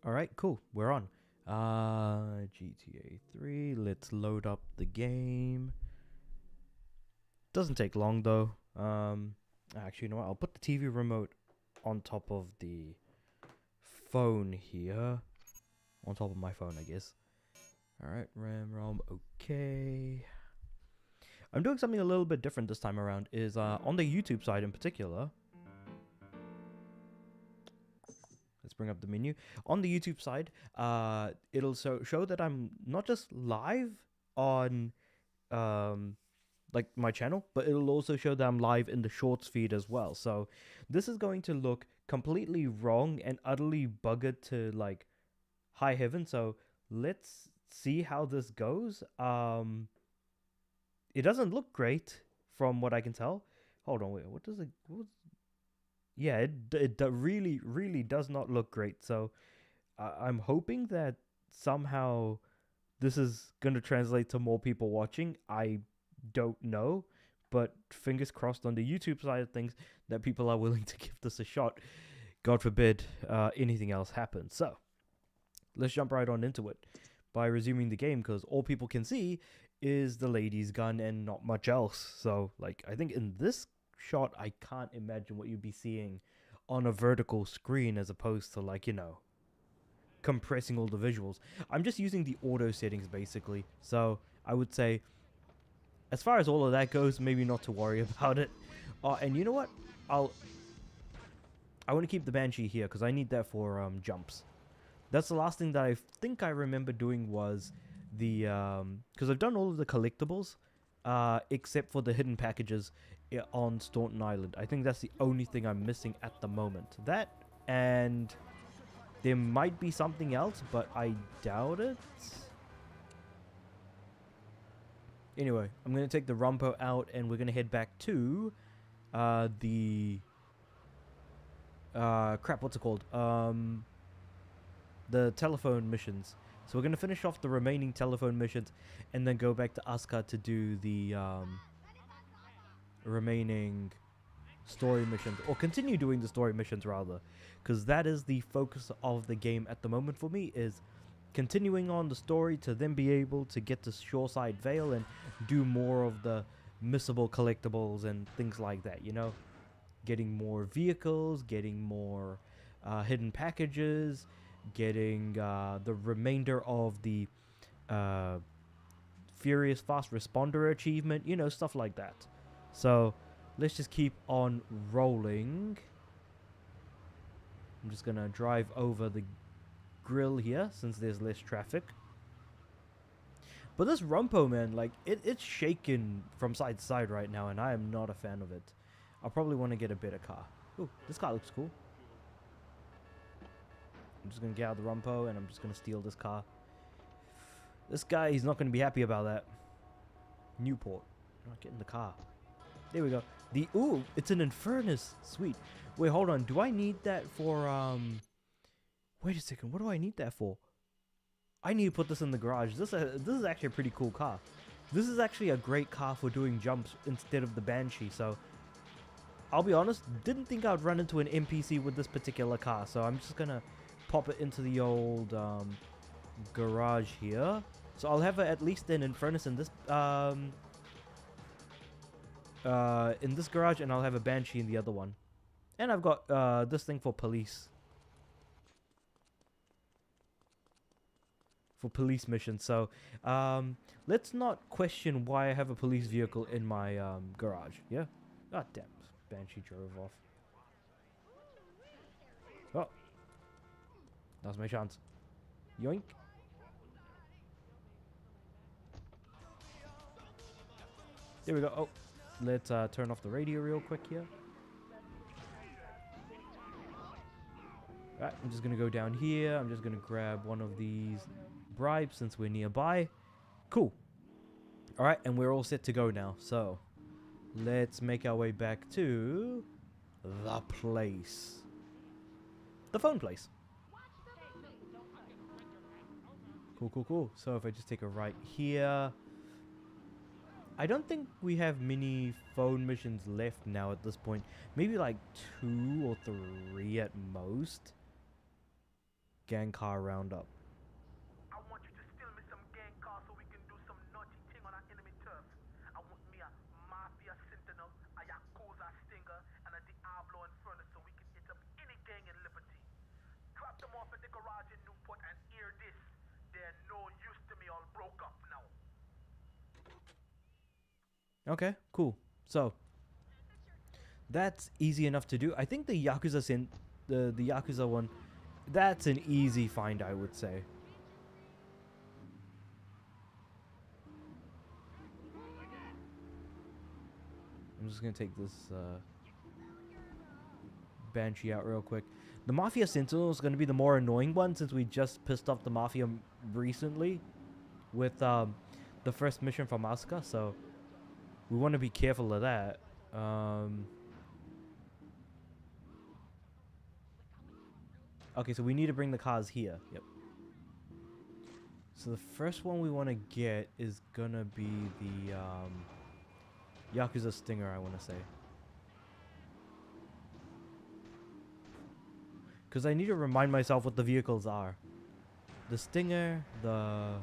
Alright, cool. We're on. GTA 3. Let's load up the game. Doesn't take long though. Actually, you know what? I'll put the TV remote on top of the phone here. On top of my phone, I guess. Alright, RAM, ROM, okay. I'm doing something a little bit different this time around. Is on the YouTube side in particular. Let's bring up the menu. On the YouTube side, it'll show that I'm not just live on like my channel, but it'll also show that I'm live in the shorts feed as well. So this is going to look completely wrong and utterly buggered to like high heaven. So let's see how this goes. It doesn't look great from what I can tell. Hold on, wait, what does it? Yeah, it really does not look great. So I'm hoping that somehow this is going to translate to more people watching. I don't know, but fingers crossed on the YouTube side of things that people are willing to give this a shot. God forbid anything else happens. So let's jump right on into it by resuming the game, because all people can see is the lady's gun and not much else. So like I think in this shot I can't imagine what you'd be seeing on a vertical screen as opposed to like, you know, compressing all the visuals. I'm just using the auto settings basically. So I would say as far as all of that goes, maybe not to worry about it. And you know what? I want to keep the Banshee here because I need that for jumps. That's the last thing that I think I remember doing was the because I've done all of the collectibles except for the hidden packages on Staunton Island. I think that's the only thing I'm missing at the moment. That, and there might be something else, but I doubt it. Anyway, I'm going to take the Rumpo out and we're going to head back to the crap, what's it called? The telephone missions. So we're going to finish off the remaining telephone missions and then go back to Aska to do the remaining story missions, or continue doing the story missions rather, because that is the focus of the game at the moment for me, is continuing on the story to then be able to get to Shoreside Vale and do more of the missable collectibles and things like that, you know, getting more vehicles, getting more hidden packages, getting the remainder of the Furious Fast Responder achievement, you know, stuff like that. So let's just keep on rolling. I'm just gonna drive over the grill here since there's less traffic. But this Rumpo, man, like it's shaking from side to side right now, and I am not a fan of it. I'll probably want to get a better car. Ooh, this car looks cool. I'm just gonna get out the Rumpo and I'm just gonna steal this car. This guy, he's not gonna be happy about that. Newport. I'm not getting the car. There we go. Ooh, it's an Infernus. Sweet. Wait, hold on. Do I need that for wait a second. What do I need that for? I need to put this in the garage. This is actually a pretty cool car. This is actually a great car for doing jumps instead of the Banshee. So I'll be honest, didn't think I'd run into an NPC with this particular car. So I'm just gonna pop it into the old garage here. So I'll have at least an Infernus in this garage, and I'll have a Banshee in the other one. And I've got this thing for police. For police missions. So let's not question why I have a police vehicle in my garage. Yeah? God damn. Banshee drove off. Oh. That was my chance. Yoink. There we go. Oh. Let's turn off the radio real quick here. Alright, I'm just going to go down here. I'm just going to grab one of these bribes since we're nearby. Cool. Alright, and we're all set to go now. So, let's make our way back to the place. The phone place. Cool, cool, cool. So if I just take a right here. I don't think we have many phone missions left now at this point. Maybe like 2 or 3 at most. gang car roundup. I want you to steal me some gang cars so we can do some naughty thing on our enemy turf. I want me a Mafia Sentinel, a Yakuza Stinger, and a Diablo Inferno so we can hit up any gang in Liberty. Drop them off at the garage in Newport and hear this. They're no use to me, all broke up now. Okay, cool. So that's easy enough to do. I think the the Yakuza one, that's an easy find, I would say. I'm just gonna take this Banshee out real quick. The Mafia Sentinel is gonna be the more annoying one since we just pissed off the Mafia recently with the first mission from Asuka, so we want to be careful of that. Okay, so we need to bring the cars here. Yep. So the first one we want to get is gonna be the Yakuza Stinger, I want to say. Because I need to remind myself what the vehicles are. The Stinger, the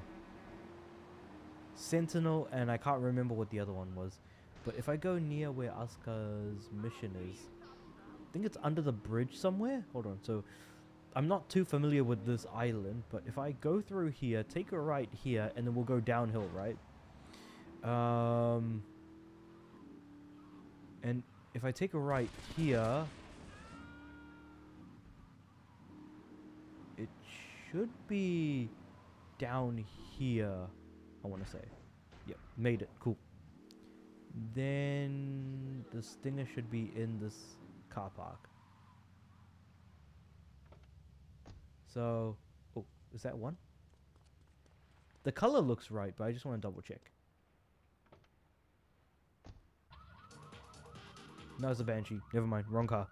Sentinel, and I can't remember what the other one was. But if I go near where Asuka's mission is, I think it's under the bridge somewhere. Hold on, so I'm not too familiar with this island, but if I go through here, take a right here, and then we'll go downhill, right? And if I take a right here, it should be down here, I want to say. Yep, made it. Cool. Then the Stinger should be in this car park. So, oh, is that one? The color looks right, but I just want to double check. No, it's a Banshee. Never mind, wrong car.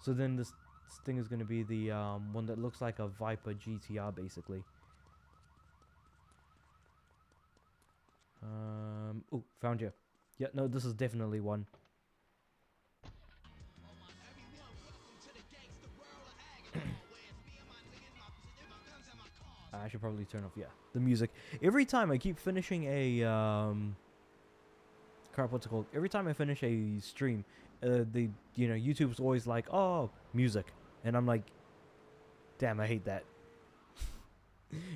So then this thing is going to be the one that looks like a Viper GTR, basically. Oh, found you. Yeah, no, this is definitely one. I should probably turn off, yeah, the music. Every time I keep finishing a crap, what's it called? Every time I finish a stream, YouTube's always like, oh, music, and I'm like, damn, I hate that.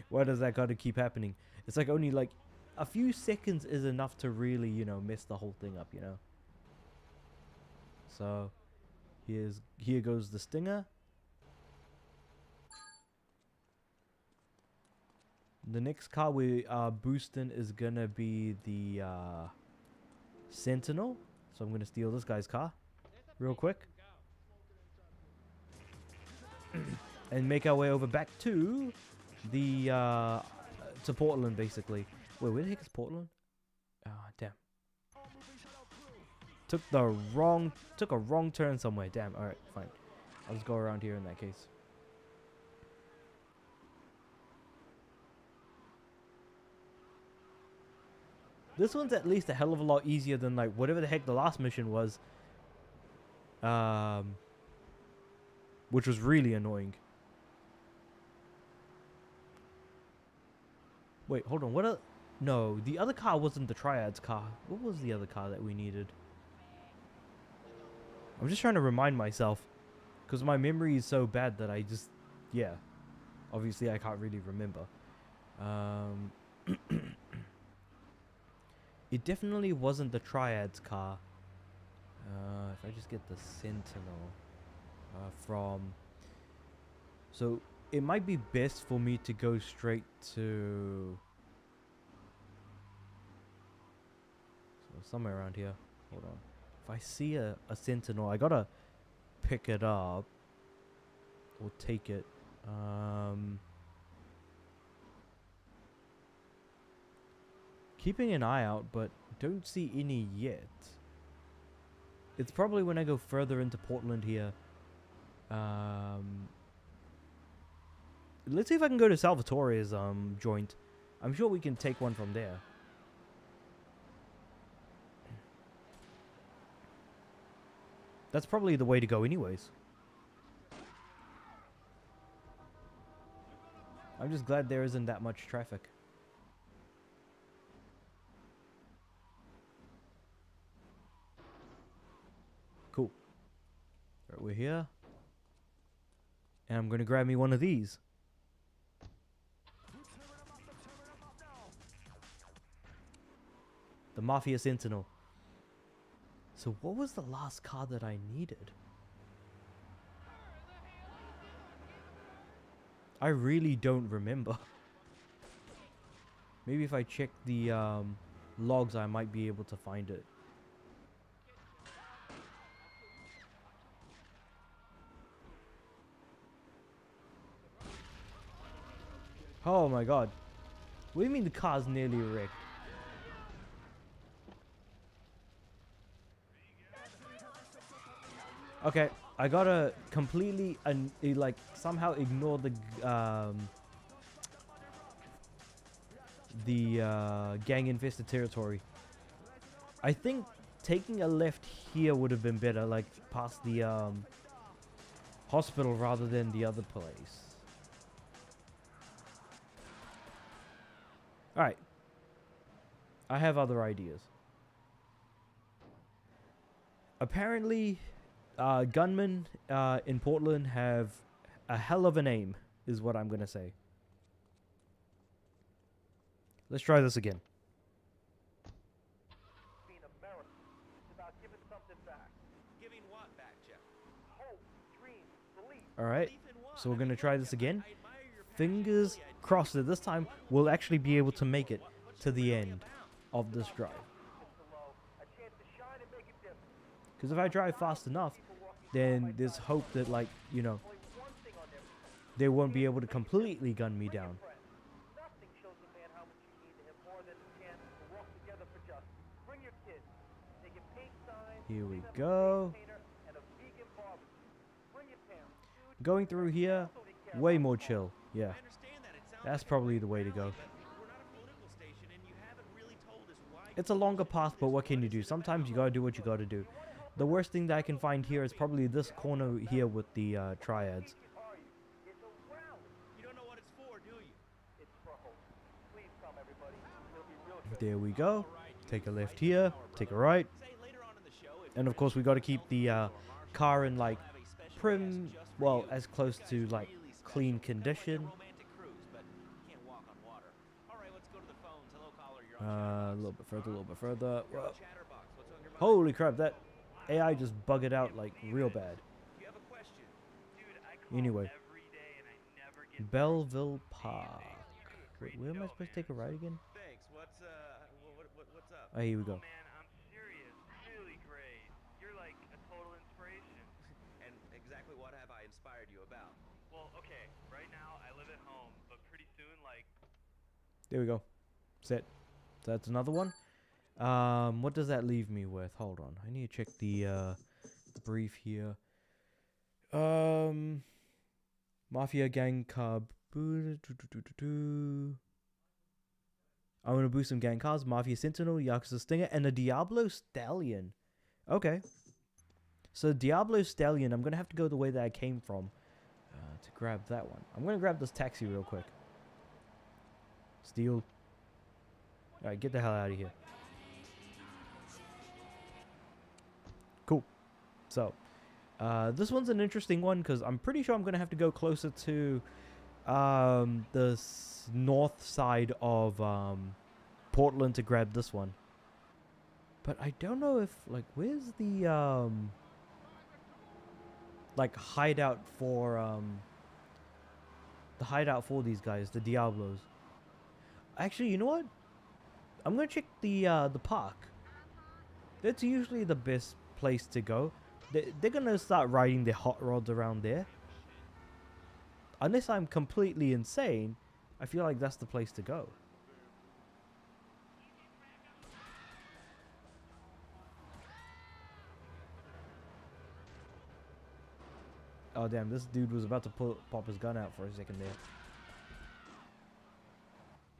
Why does that gotta keep happening? It's like only like a few seconds is enough to really, mess the whole thing up, So here goes the Stinger. The next car we are boosting is gonna be the Sentinel. So I'm gonna steal this guy's car real quick. And make our way over back to the to Portland, basically. Wait, where the heck is Portland? Ah, damn. Took a wrong turn somewhere. Damn. All right, fine. I'll just go around here in that case. This one's at least a hell of a lot easier than like whatever the heck the last mission was. Which was really annoying. Wait, hold on. No, the other car wasn't the Triad's car. What was the other car that we needed? I'm just trying to remind myself. Because my memory is so bad that I just... Yeah. Obviously, I can't really remember. It definitely wasn't the Triad's car. If I just get the Sentinel from... So, it might be best for me to go straight to... So somewhere around here. Hold on. If I see a Sentinel, I gotta pick it up. Or take it. Keeping an eye out, but don't see any yet. It's probably when I go further into Portland here. Let's see if I can go to Salvatore's joint. I'm sure we can take one from there. That's probably the way to go anyways. I'm just glad there isn't that much traffic. Cool. Right, we're here. And I'm gonna grab me one of these. The Mafia Sentinel. So what was the last car that I needed? I really don't remember. Maybe if I check the logs, I might be able to find it. Oh my god. What do you mean the car's nearly wrecked? Okay, I gotta completely like somehow ignore the gang infested territory. I think taking a left here would have been better, like past the hospital rather than the other place. Alright. I have other ideas. Apparently, gunmen in Portland have a hell of a name, is what I'm gonna say. Let's try this again. Being America, it's about giving something back. Giving what back, Jeff? Hope, dreams, belief. Alright, Belief in what? so we're I gonna mean, try look, this again. I admire your passion, Fingers really, I do. crossed that this time we'll actually be able to make it What's to it the really end about? of this drive. Mr. Lowe, a chance to shine and make a difference. Because if I drive fast enough, then there's hope that, like, you know, Only one thing on their they won't be able to completely gun me down. friend. Nothing shows a man how much you mean to him more than the chance to walk together for justice. Bring your kids. They get paint signs, Here we clean up a go. face painter, and a vegan barbecue. Bring your parents. Dude, Going through here, also they care way about more the chill. Yeah, I understand that. It sounds that's like a probably great the way to go. rally, but we're not a political station, and you haven't really told us why It's a longer path, but what can you do? Sometimes you gotta do what you gotta do. The worst thing that I can find here is probably this corner here with the triads. are you? It's a rally. you don't know what it's for, do you? It's for hope. Please come, everybody. It'll be real good. There we go. All right, you Take a left right here, now, our take a brother. right, Say later on in the show, if and of you're course we gotta keep the car in like we'll have a special prim, guest just for well, you. as close You guys to are like really clean special. Kind of like a condition. romantic cruise, but you can't walk on water. All right, let's go to the phones. Hello, caller. You're A on Chatterbox. little bit further, a little bit further. You're Whoa. on Chatterbox. What's on your mind? Holy crap, that AI just buggered out like real bad. You have a question. Dude, I call Anyway, every day and I never get Belleville Park. Wait, where am I supposed to take a ride again? Thanks. What's what's up? Oh, here we go. man, I'm serious. Really great. You're like a total inspiration. And exactly what have I inspired you about? Well, okay, right now I live at home, but pretty soon, like, There we go. Set. So that's another one. What does that leave me with? Hold on. I need to check the brief here. Mafia gang cub. I'm gonna boost some gang cars. Mafia Sentinel, Yakuza Stinger, and a Diablo Stallion. Okay. So Diablo Stallion, I'm gonna have to go the way that I came from to grab that one. I'm gonna grab this taxi real quick. Steal. Alright, get the hell out of here. Cool. So, this one's an interesting one because I'm pretty sure I'm going to have to go closer to the north side of Portland to grab this one. But I don't know if, like, where's the, like, hideout for, the hideout for these guys, the Diablos. Actually, you know what? I'm gonna check the park. That's usually the best place to go. They're gonna start riding their hot rods around there. Unless I'm completely insane, I feel like that's the place to go. Oh damn, this dude was about to pop his gun out for a second there.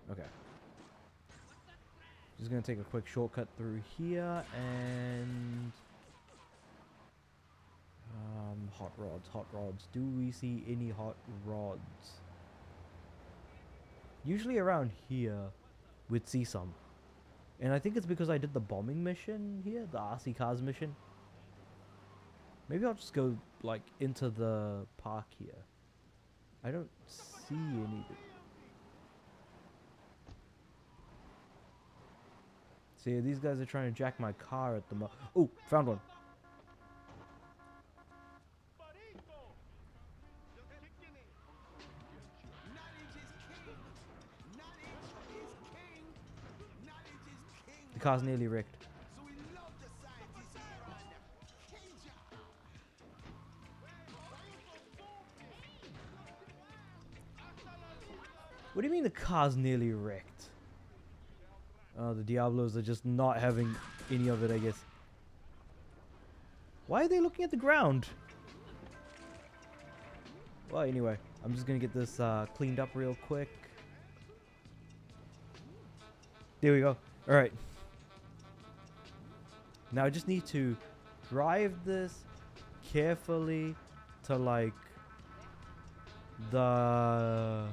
Okay. Just gonna take a quick shortcut through here and hot rods, hot rods. Do we see any hot rods? Usually around here, we'd see some. And I think it's because I did the bombing mission here, the RC cars mission. Maybe I'll just go, like, into the park here. I don't see any. See, these guys are trying to jack my car at the Oh, found one. The car's nearly wrecked. What do you mean the car's nearly wrecked? Oh, the Diablos are just not having any of it, I guess. Why are they looking at the ground? Well, anyway, I'm just gonna get this cleaned up real quick. There we go. All right. Now I just need to drive this carefully to like the...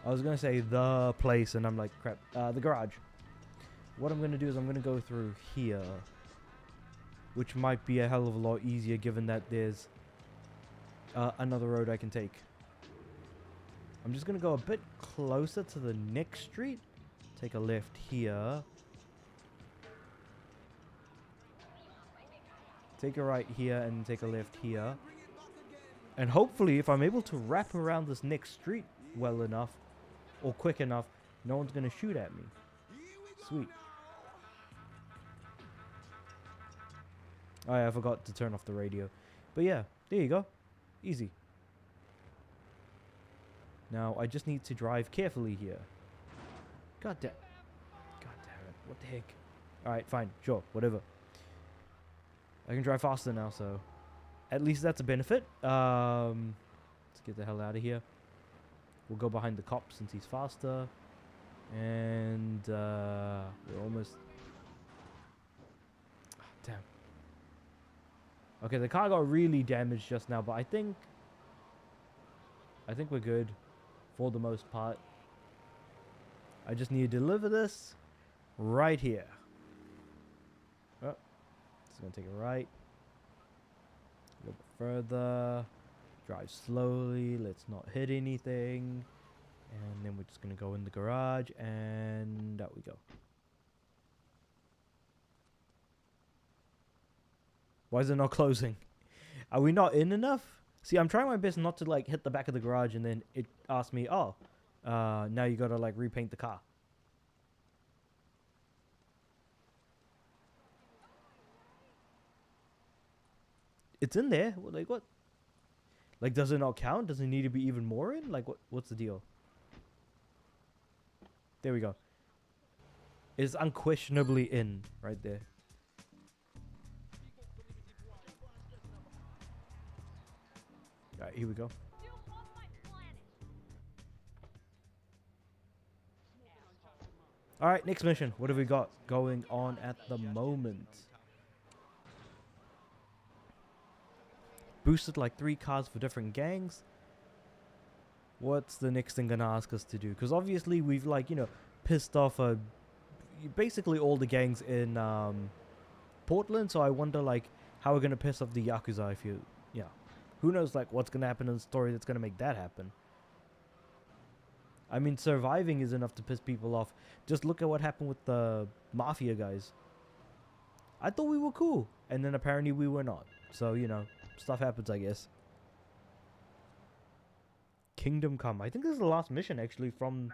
I was gonna say the place, and I'm like, crap. The garage. What I'm gonna do is I'm gonna go through here, which might be a hell of a lot easier given that there's another road I can take. I'm just gonna go a bit closer to the next street. Take a left here. Take a right here and take a left here. And hopefully, if I'm able to wrap around this next street well enough, or quick enough, no one's gonna shoot at me. Sweet. Oh yeah, I forgot to turn off the radio. But yeah, there you go. Easy. Now, I just need to drive carefully here. God damn it. What the heck? Alright, fine. Sure. Whatever. I can drive faster now, so... At least that's a benefit. Let's get the hell out of here. We'll go behind the cop since he's faster. And, we're almost... Oh, damn. Okay, the car got really damaged just now, but I think we're good for the most part. I just need to deliver this right here. Oh, it's gonna take a right. A little bit further. Drive slowly. Let's not hit anything. And then we're just gonna go in the garage, and out we go. Why is it not closing? Are we not in enough? See, I'm trying my best not to like hit the back of the garage, and then it asks me, oh, now you gotta like repaint the car. It's in there. Like what? Like, does it not count? Does it need to be even more in? Like, what's the deal? There we go. It's unquestionably in right there. Alright, here we go. Alright, next mission. What have we got going on at the moment? Boosted like 3 cars for different gangs. What's the next thing gonna ask us to do? Because obviously we've like, you know, pissed off basically all the gangs in Portland. So I wonder like how we're gonna piss off the Yakuza if you, yeah. Who knows like what's gonna happen in the story that's gonna make that happen. I mean, surviving is enough to piss people off. Just look at what happened with the Mafia guys. I thought we were cool, and then apparently we were not. So, you know, stuff happens, I guess. Kingdom Come. I think this is the last mission, actually, from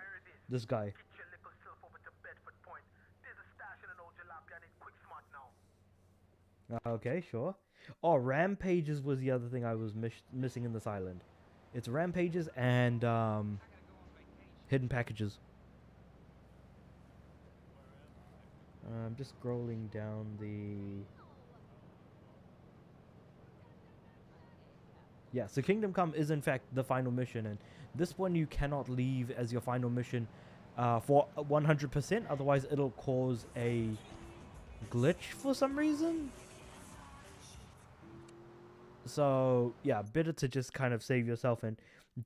this guy. Get your little self over to Bedford Point. There's a stash in an old jalopy. I need quick smart now. Okay, sure. Oh, Rampages was the other thing I was missing in this island. It's Rampages and hidden packages. I'm just scrolling down the... Yeah, so Kingdom Come is in fact the final mission, and this one you cannot leave as your final mission for 100%, otherwise it'll cause a glitch for some reason. So yeah, better to just kind of save yourself and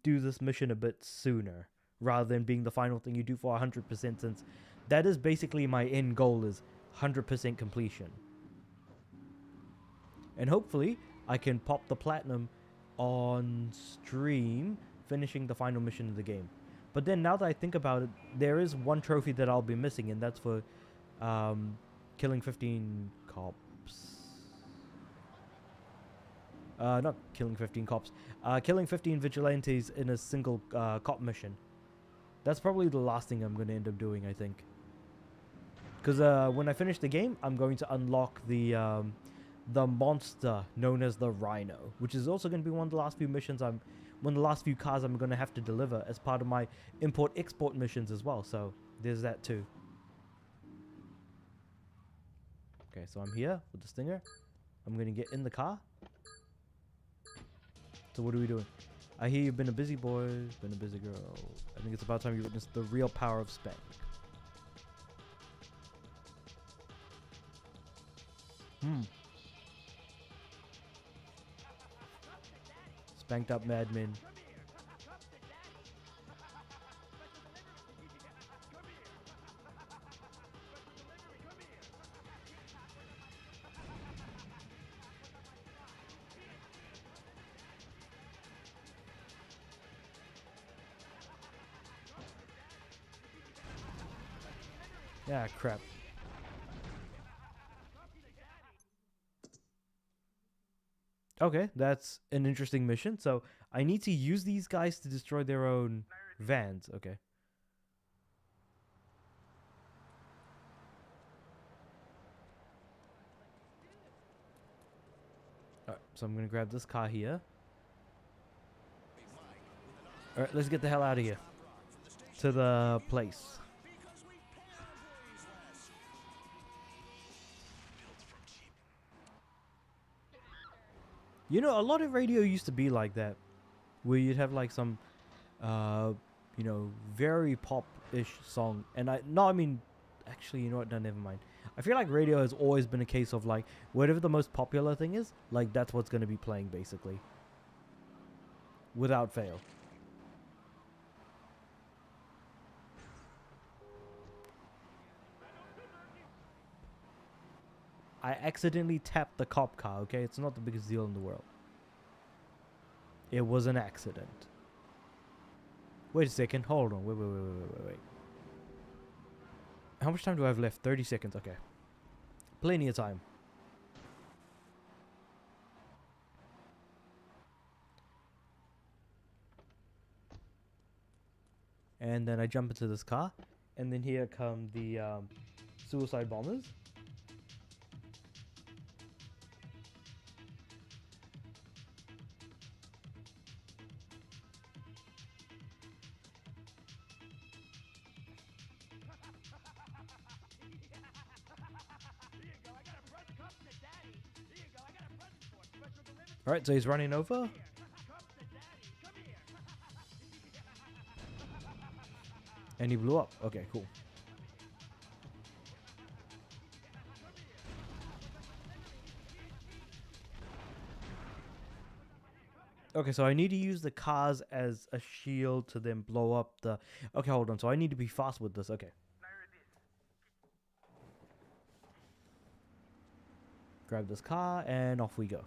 do this mission a bit sooner, rather than being the final thing you do for 100%, since that is basically my end goal, is 100% completion. And hopefully I can pop the platinum on stream, finishing the final mission of the game. But then now that I think about it, there is one trophy that I'll be missing, and that's for killing 15 cops. Not killing 15 cops. Killing 15 vigilantes in a single cop mission. That's probably the last thing I'm going to end up doing, I think. Because when I finish the game, I'm going to unlock the monster known as the Rhino, which is also going to be one of the last few missions one of the last few cars I'm going to have to deliver as part of my import-export missions as well. So there's that too. Okay, so I'm here with the Stinger. I'm going to get in the car. So what are we doing? I hear you've been a busy boy, been a busy girl. I think it's about time you witnessed the real power of Spank. Spanked up madmen. Yeah, crap. Okay, that's an interesting mission. So I need to use these guys to destroy their own vans. Okay. Alright, so I'm gonna grab this car here. Alright, let's get the hell out of here. To the place. You know, a lot of radio used to be like that, where you'd have like some, you know, very pop-ish song, and actually, you know what? No, never mind. I feel like radio has always been a case of like whatever the most popular thing is, like that's what's going to be playing basically, without fail. I accidentally tapped the cop car, okay? It's not the biggest deal in the world. It was an accident. Wait a second. Hold on. Wait. How much time do I have left? 30 seconds. Okay. Plenty of time. And then I jump into this car. And then here come the suicide bombers. Alright, so he's running over. And he blew up. Okay, cool. Okay, so I need to use the cars as a shield to then blow up the... Okay, hold on. So I need to be fast with this. Okay. Grab this car and off we go.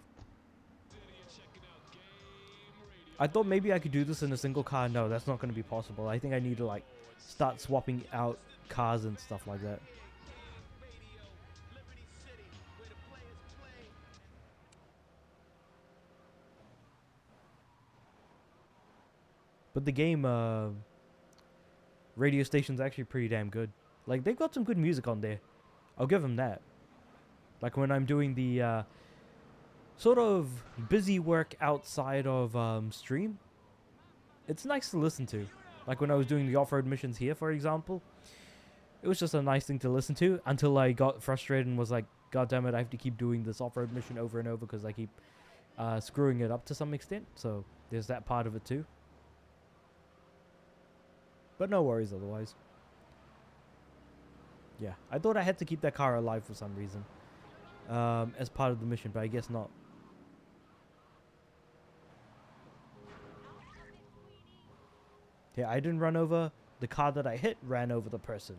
I thought maybe I could do this in a single car. No, that's not going to be possible. I think I need to like start swapping out cars and stuff like that. But the game radio station's actually pretty damn good. Like they've got some good music on there. I'll give them that. Like when I'm doing the sort of busy work outside of stream, it's nice to listen to. Like when I was doing the off-road missions here, for example, it was just a nice thing to listen to until I got frustrated and was like, God damn it, I have to keep doing this off-road mission over and over because I keep screwing it up to some extent. So there's that part of it too. But no worries otherwise. Yeah, I thought I had to keep that car alive for some reason as part of the mission, but I guess not. Yeah, I didn't run over. The car that I hit ran over the person.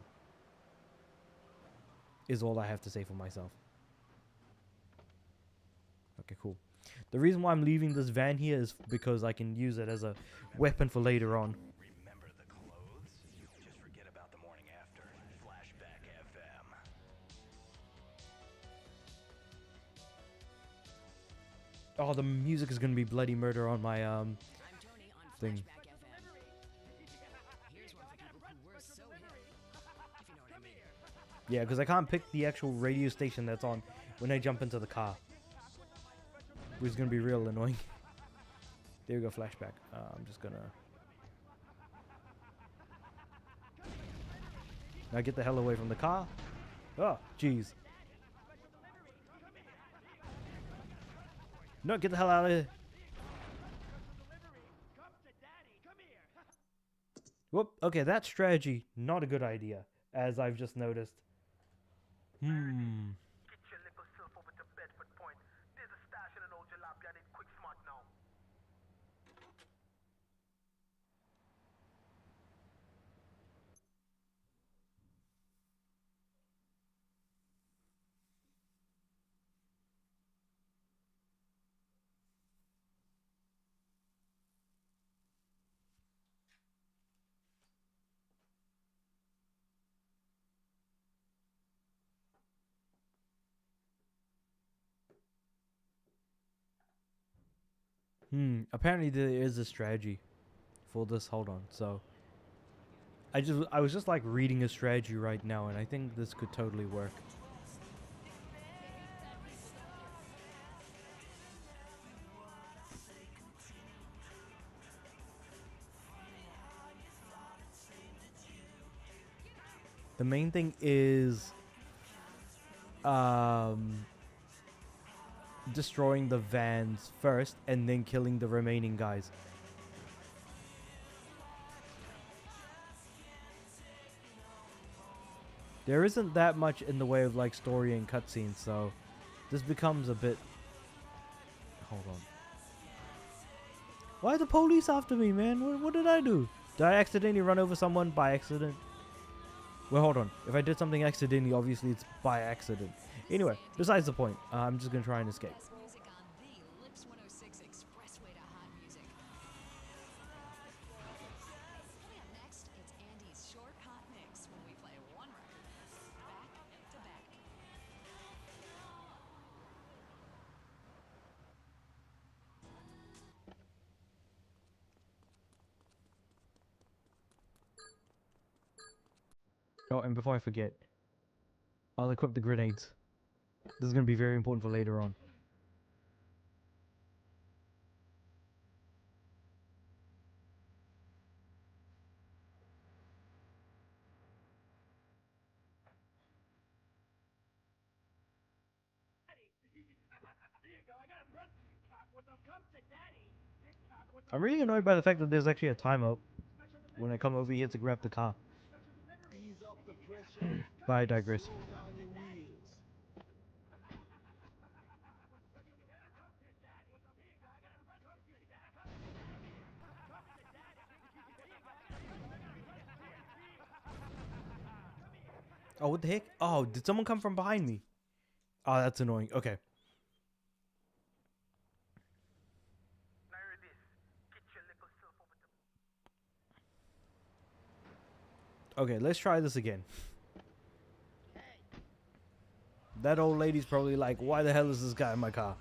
Is all I have to say for myself. Okay, cool. The reason why I'm leaving this van here is because I can use it as a weapon for later on. Remember the clothes? Just forget about the morning after. Flashback FM. Oh, the music is gonna be bloody murder on my I'm Tony on thing. Flashback FM. Here's one for people who were so hip, if you know what I mean. Yeah, because I can't pick the actual radio station that's on when I jump into the car, which is gonna be real annoying. There we go, flashback. I'm just gonna. Now get the hell away from the car. Oh, jeez. No, get the hell out of here. Whoop. Okay, that strategy, not a good idea, as I've just noticed. Get your little self over to Bedford Point. There's a stash in an old jalopy. I need quick smart now. Apparently there is a strategy for this. Hold on. So I was just like reading a strategy right now, and I think this could totally work. The main thing is destroying the vans first and then killing the remaining guys. There isn't that much in the way of like story and cutscenes, so this becomes a bit. Hold on. Why are the police after me, man? What did I do? Did I accidentally run over someone by accident? Well, hold on. If I did something accidentally, obviously it's by accident. Anyway, besides the point, I'm just gonna try and escape. Best music on the Lips 106 Expressway to Hot Music. Coming up next, it's Andy's short hot mix when we play one record back to back. Oh, and before I forget, I'll equip the grenades. This is gonna be very important for later on. I'm really annoyed by the fact that there's actually a timeout when I come over here to grab the car. But I digress. Oh, what the heck? Oh, did someone come from behind me? Oh, that's annoying. Okay. Now hear this. Get your little self over to Okay, let's try this again. That old lady's probably like, why the hell is this guy in my car?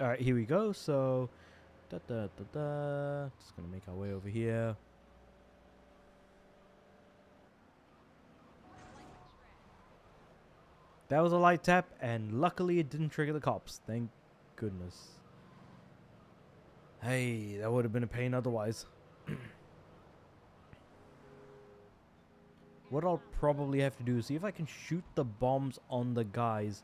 Alright, here we go. So, just gonna make our way over here. That was a light tap, and luckily it didn't trigger the cops. Thank goodness. Hey, that would have been a pain otherwise. What I'll probably have to do is see if I can shoot the bombs on the guys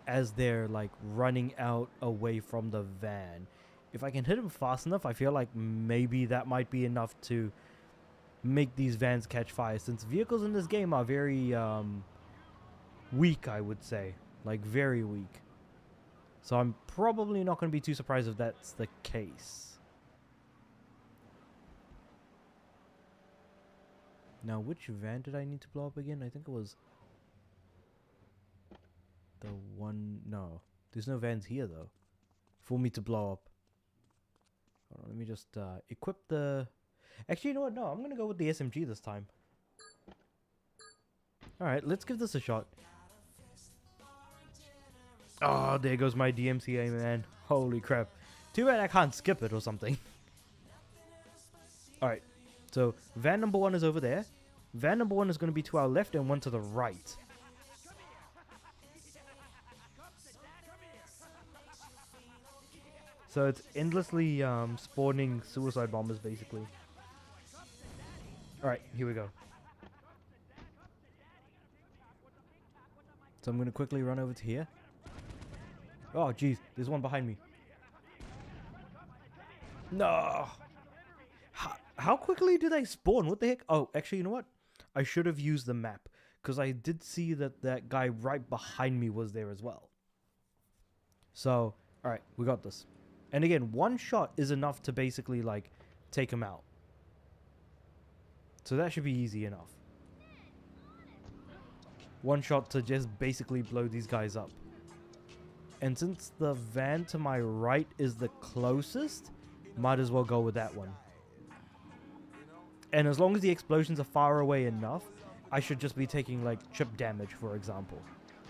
as they're like running out away from the van. If I can hit them fast enough, I feel like maybe that might be enough to make these vans catch fire, since vehicles in this game are very weak, I would say. Like very weak. So I'm probably not going to be too surprised if that's the case. Now, which van did I need to blow up again? I think it was the one... No, there's no vans here, though, for me to blow up. Hold on, let me just equip the... Actually, you know what? No, I'm going to go with the SMG this time. Alright, let's give this a shot. Oh, there goes my DMCA, man. Holy crap. Too bad I can't skip it or something. Alright, so van number 1 is over there. Van number 1 is going to be to our left and one to the right. So it's endlessly spawning suicide bombers, basically. Alright, here we go. So I'm going to quickly run over to here. Oh, jeez. There's one behind me. No! How quickly do they spawn? What the heck? Oh, actually, you know what? I should have used the map. Because I did see that that guy right behind me was there as well. So, alright. We got this. And again, one shot is enough to basically, like, take him out. So that should be easy enough. One shot to just basically blow these guys up. And since the van to my right is the closest, might as well go with that one. And as long as the explosions are far away enough, I should just be taking, like, chip damage, for example.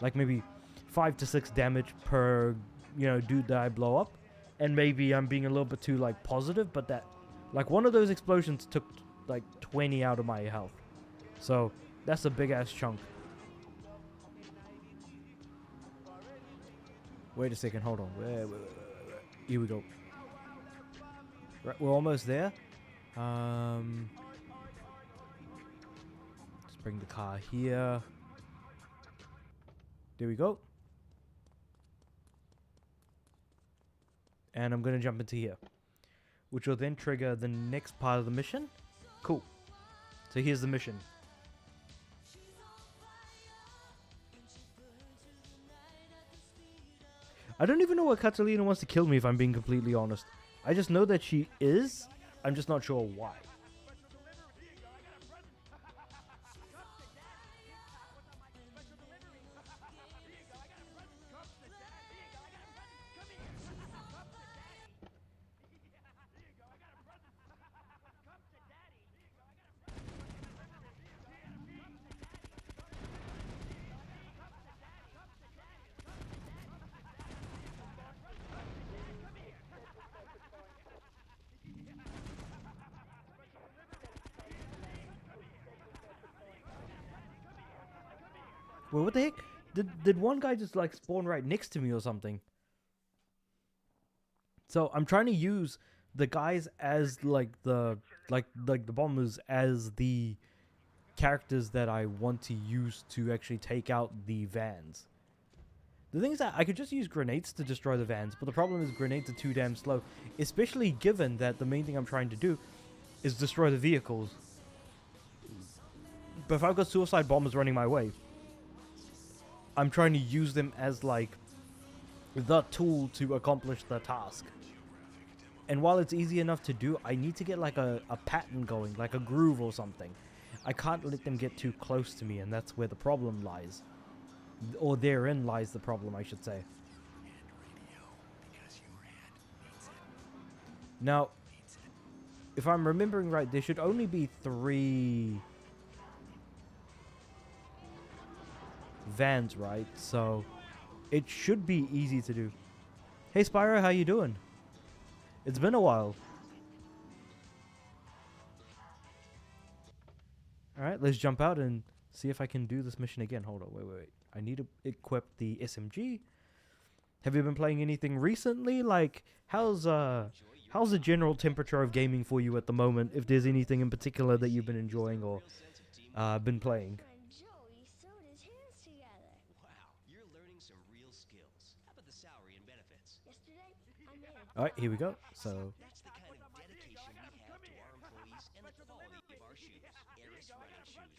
Like, maybe 5 to 6 damage per, you know, dude that I blow up. And maybe I'm being a little bit too, like, positive, but that, like, one of those explosions took, like, 20 out of my health. So, that's a big-ass chunk. Wait a second, hold on. Wait. Here we go. Right, we're almost there. Let's bring the car here. There we go. And I'm going to jump into here, which will then trigger the next part of the mission. Cool. So here's the mission. I don't even know what Catalina wants to kill me, if I'm being completely honest. I just know that she is. I'm just not sure why. Well, what the heck? Did one guy just, like, spawn right next to me or something? So I'm trying to use the guys as, like, the bombers as the characters that I want to use to actually take out the vans. The thing is that I could just use grenades to destroy the vans, but the problem is grenades are too damn slow, especially given that the main thing I'm trying to do is destroy the vehicles. But if I've got suicide bombers running my way, I'm trying to use them as, like, the tool to accomplish the task. And while it's easy enough to do, I need to get, like, a pattern going, like a groove or something. I can't let them get too close to me, and that's where the problem lies. Or therein lies the problem, I should say. Now, if I'm remembering right, there should only be 3 vans, right? So it should be easy to do. Hey Spyro, how you doing? It's been a while. Alright, let's jump out and see if I can do this mission again. Hold on, wait. I need to equip the SMG. Have you been playing anything recently? Like, how's the general temperature of gaming for you at the moment? If there's anything in particular that you've been enjoying or been playing. Friend Joey sewed his hands together. Wow, you're learning some real skills. How about the salary and benefits? Yesterday, I made a Alright, here we go. So, That's the kind of dedication we have to our employees and the quality of our shoes. Aris running shoes.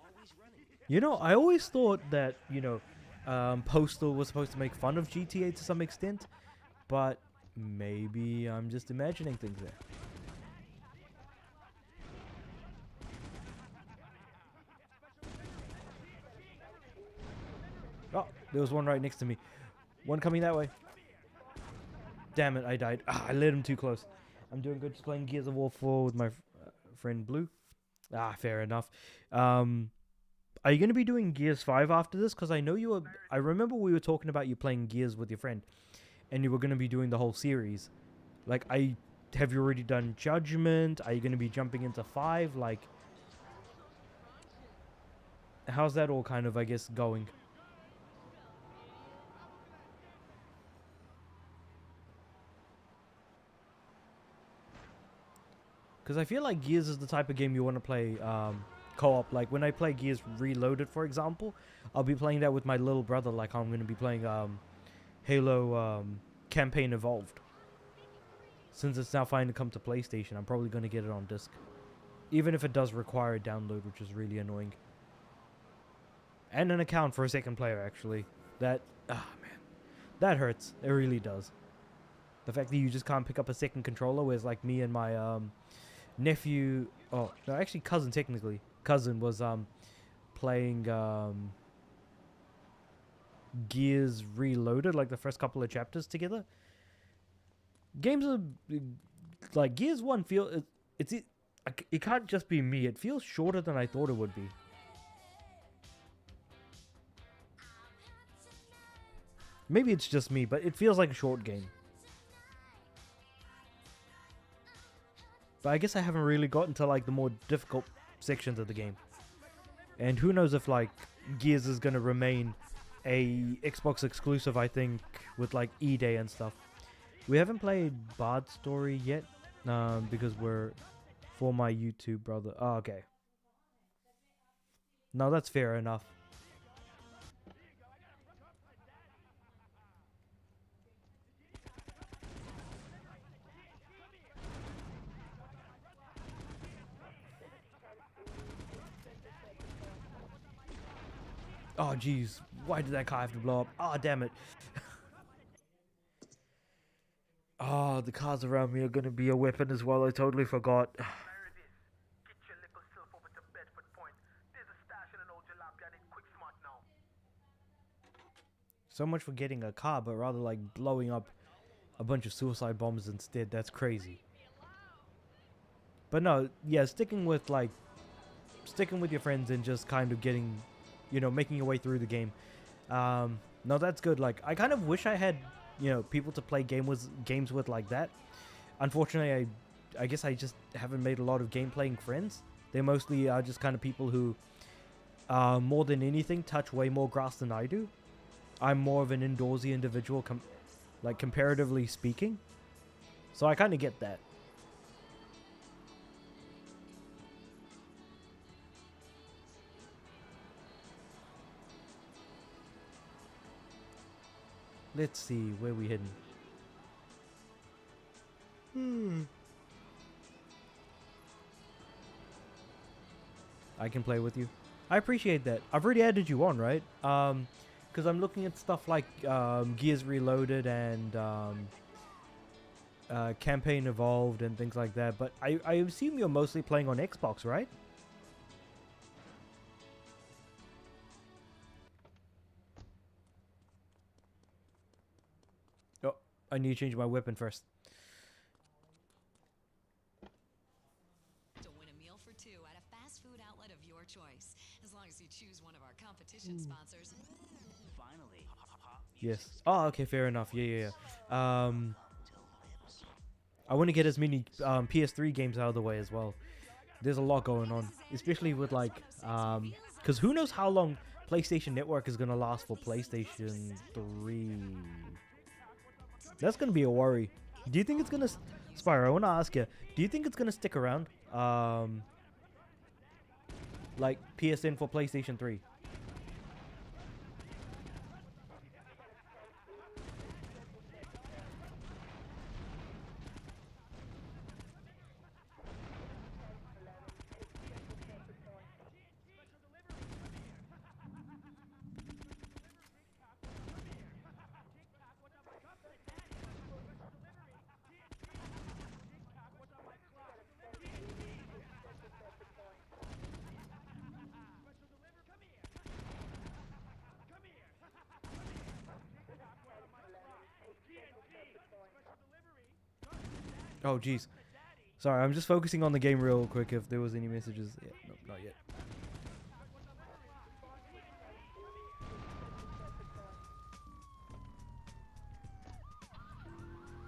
Always running. you know, I always thought that, you know, Postal was supposed to make fun of GTA to some extent, but maybe I'm just imagining things there. Oh, there was one right next to me. One coming that way. Damn it, I died. Ah, I led him too close. I'm doing good just playing Gears of War 4 with my friend Blue. Ah, fair enough. Are you going to be doing Gears 5 after this? Because I know you were... I remember we were talking about you playing Gears with your friend. And you were going to be doing the whole series. Like, have you already done Judgment? Are you going to be jumping into 5? Like... How's that all kind of, I guess, going? Because I feel like Gears is the type of game you want to play co-op. Like when I play Gears Reloaded, for example, I'll be playing that with my little brother. Like I'm going to be playing Halo Campaign Evolved. Since it's now finally come to PlayStation, I'm probably going to get it on disc. Even if it does require a download, which is really annoying. And an account for a second player, actually. That, man. That hurts. It really does. The fact that you just can't pick up a second controller, whereas like me and my nephew, oh no, actually cousin technically, cousin was playing Gears Reloaded, like the first couple of chapters together. Games are like Gears 1 it can't just be me. It feels shorter than I thought it would be. Maybe it's just me, but it feels like a short game. But I guess I haven't really gotten to like the more difficult sections of the game. And who knows if like Gears is going to remain a Xbox exclusive, I think, with like E-Day and stuff. We haven't played Bard's Story yet, because we're for my YouTube brother. Oh, okay. No, that's fair enough. Oh, jeez. Why did that car have to blow up? Oh, damn it. Oh, the cars around me are going to be a weapon as well. I totally forgot. There it is. Get your little self over to Bedford Point. There's a stash in an old jalopy and it's quick smart now. So much for getting a car, but rather like blowing up a bunch of suicide bombs instead. That's crazy. But no, yeah, sticking with your friends and just kind of getting, you know, making your way through the game. No, that's good. Like, I kind of wish I had, you know, people to play games with like that. Unfortunately, I guess I just haven't made a lot of game playing friends. They're mostly just kind of people who, more than anything, touch way more grass than I do. I'm more of an indoorsy individual, like comparatively speaking. So I kind of get that. Let's see, where we heading? I can play with you. I appreciate that. I've already added you on, right? Because I'm looking at stuff like Gears Reloaded and Campaign Evolved and things like that. But I assume you're mostly playing on Xbox, right? Oh, I need to change my weapon first. To win a meal for two at a fast food outlet of your choice, as long as you choose one of our competition sponsors. Finally. Yes. Oh, okay, fair enough. Yeah. I want to get as many PS3 games out of the way as well. There's a lot going on, especially with like, because who knows how long PlayStation Network is gonna last for PlayStation 3. That's gonna be a worry. Do you think it's gonna, Spyro? I want to ask you. Do you think it's gonna stick around? Like PSN for PlayStation 3. Oh, jeez. Sorry, I'm just focusing on the game real quick if there was any messages. Yeah, no, not yet.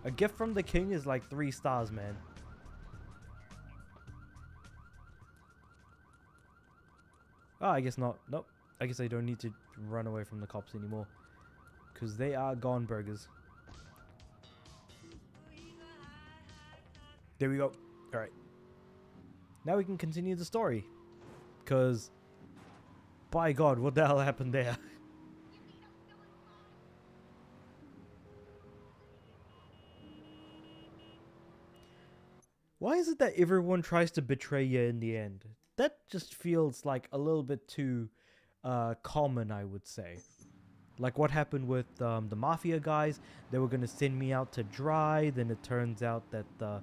A gift from the king is like 3 stars, man. Oh, I guess not. Nope. I guess I don't need to run away from the cops anymore. Because they are gone burgers. There we go. Alright. Now we can continue the story. Because, by God, what the hell happened there? Why is it that everyone tries to betray you in the end? That just feels like a little bit too common, I would say. Like what happened with the Mafia guys. They were going to send me out to dry. Then it turns out that the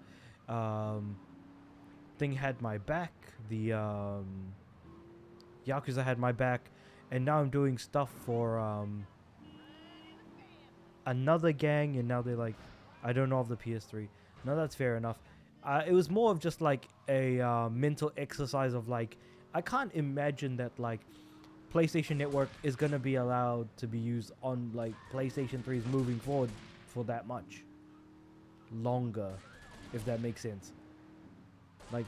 thing had my back. The Yakuza had my back. And now I'm doing stuff for another gang. And now they're like, I don't know of the PS3. No, that's fair enough. It was more of just like a mental exercise of like, I can't imagine that like PlayStation Network is going to be allowed to be used on like PlayStation 3s moving forward for that much longer, if that makes sense. Like,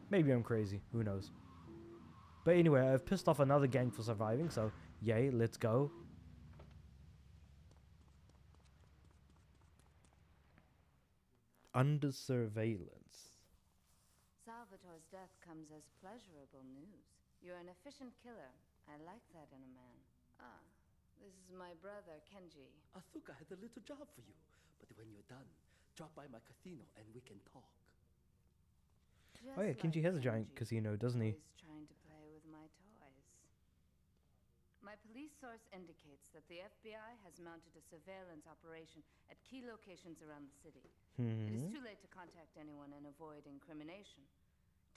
maybe I'm crazy, who knows. But anyway, I've pissed off another gang for surviving, so yay, let's go. Under surveillance. Salvatore's death comes as pleasurable news. You're an efficient killer. I like that in a man. Ah, this is my brother, Kenji. Asuka has a little job for you, but when you're done, drop by my casino and we can talk. Just Oh yeah, Kenji like has a giant casino, doesn't he? always trying to play with my toys. My police source indicates that the FBI has mounted a surveillance operation at key locations around the city. It is too late to contact anyone and avoid incrimination.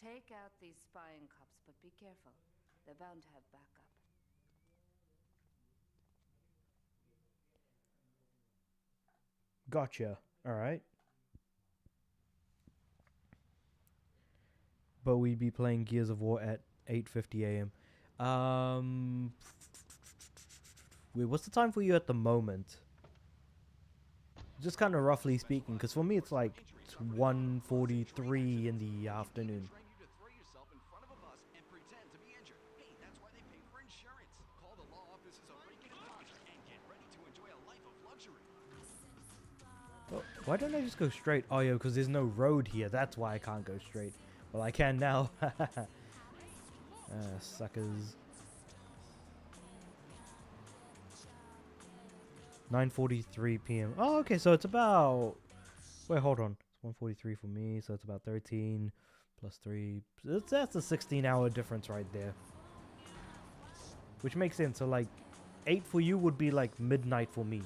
Take out these spying cops, but be careful. They're bound to have backup. Gotcha. Alright. But we'd be playing Gears of War at 8:50 a.m. Wait, what's the time for you at the moment? Just kind of roughly speaking, because for me it's like 1:43 in the afternoon. Trying you to throw yourself in front of a bus and pretend to be injured. Hey, that's why they pay for insurance. Call the law offices of Rankin and Rogers and get ready to enjoy a life of luxury. Oh, why don't I just go straight? Oh, yeah, because there's no road here. That's why I can't go straight. Well, I can now. Suckers. 9:43 p.m. Oh, okay, so it's about... Wait, hold on. It's 1:43 for me, so it's about 13 plus 3. That's a 16-hour difference right there. Which makes sense. So, like, 8 for you would be, like, midnight for me.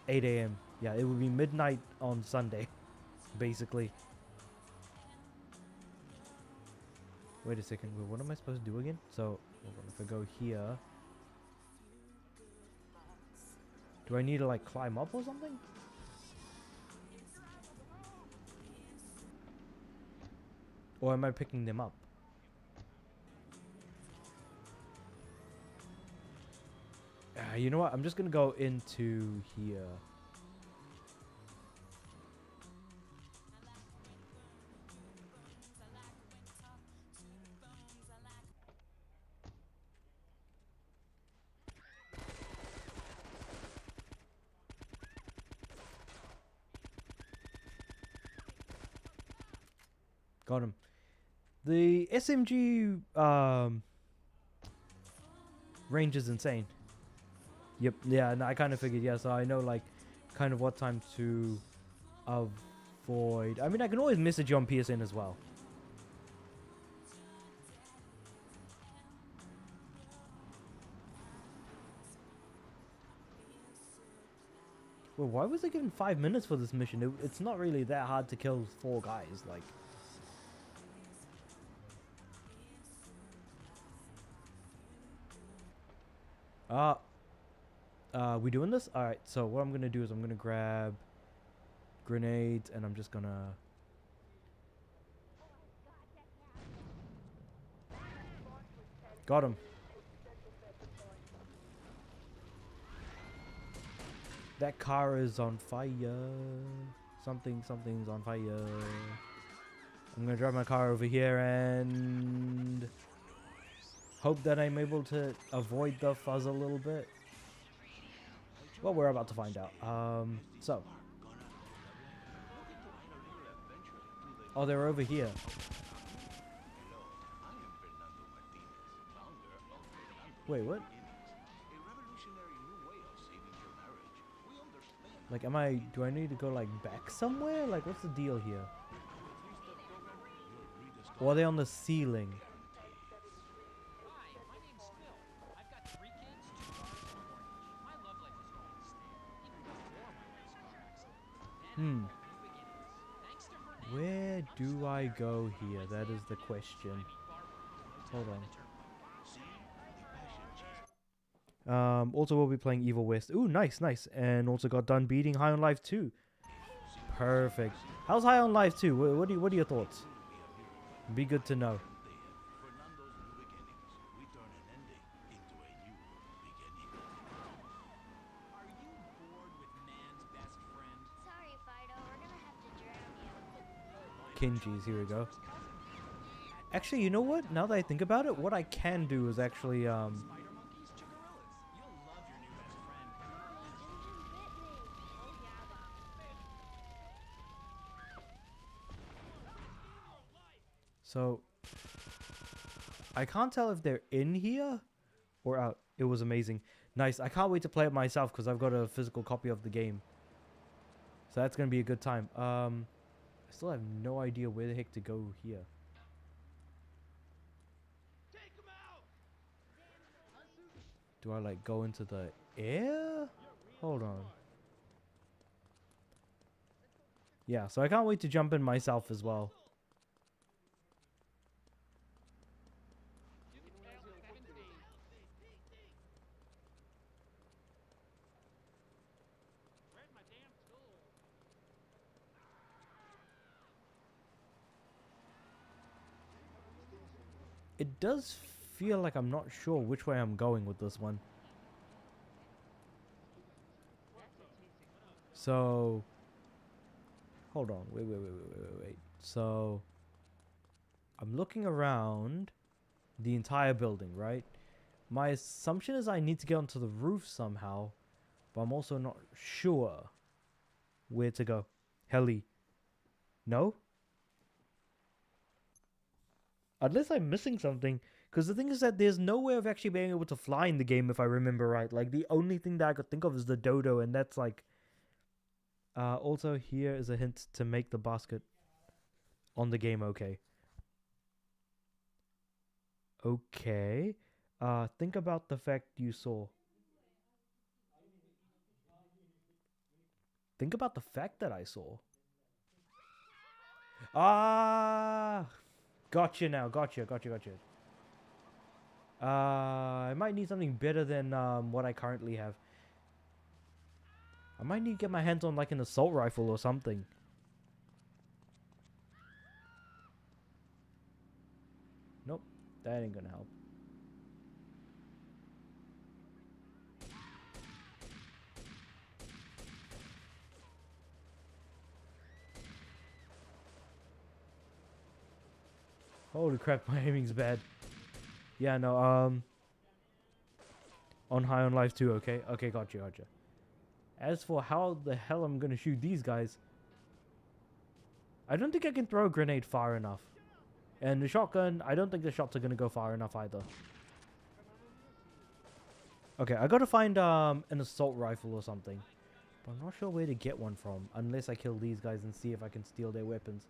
8 a.m. Yeah, it would be midnight on Sunday, basically. Wait a second. Wait, what am I supposed to do again? So, hold on, if I go here... Do I need to, like, climb up or something? Or am I picking them up? You know what? I'm just gonna go into here. Got him. The SMG range is insane. Yep, yeah, and I kind of figured, yeah, so I know, like, kind of what time to avoid. I mean, I can always message you on PSN as well. Well, why was I given 5 minutes for this mission? It's not really that hard to kill 4 guys, like... we doing this? Alright, so what I'm gonna do is I'm gonna grab grenades, and I'm just gonna... Got him. That car is on fire. Something's on fire. I'm gonna drive my car over here and hope that I'm able to avoid the fuzz a little bit. Well, we're about to find out. So. Oh, they're over here. Wait, what? Like, do I need to go, like, back somewhere? Like, what's the deal here? Or are they on the ceiling? Where do I go here? That is the question. Hold on. Also, we'll be playing Evil West. Ooh, nice. And also got done beating High on Life 2. Perfect. How's High on Life 2? What are your thoughts? Be good to know. Sorry, Fido. We're gonna have to drown you. Kinji's, here we go. Actually, you know what? Now that I think about it, what I can do is actually so I can't tell if they're in here or out. It was amazing. Nice. I can't wait to play it myself because I've got a physical copy of the game. So that's going to be a good time. I still have no idea where the heck to go here. Do I like go into the air? Hold on. Yeah, so I can't wait to jump in myself as well. It does feel like I'm not sure which way I'm going with this one. So, hold on. Wait. So, I'm looking around the entire building, right? My assumption is I need to get onto the roof somehow, but I'm also not sure where to go. Heli. No? Unless I'm missing something. Because the thing is that there's no way of actually being able to fly in the game if I remember right. Like, the only thing that I could think of is the dodo, and that's like... also, here is a hint to make the basket on the game okay. Okay. Think about the fact you saw. Think about the fact that I saw. Gotcha now. Gotcha. I might need something better than what I currently have. I might need to get my hands on like an assault rifle or something. Nope, that ain't gonna help. Holy crap, my aiming's bad. Yeah, no, on High on Life 2, okay? Okay, gotcha. As for how the hell I'm gonna shoot these guys, I don't think I can throw a grenade far enough. And the shotgun, I don't think the shots are gonna go far enough either. Okay, I gotta find an assault rifle or something. But I'm not sure where to get one from, unless I kill these guys and see if I can steal their weapons.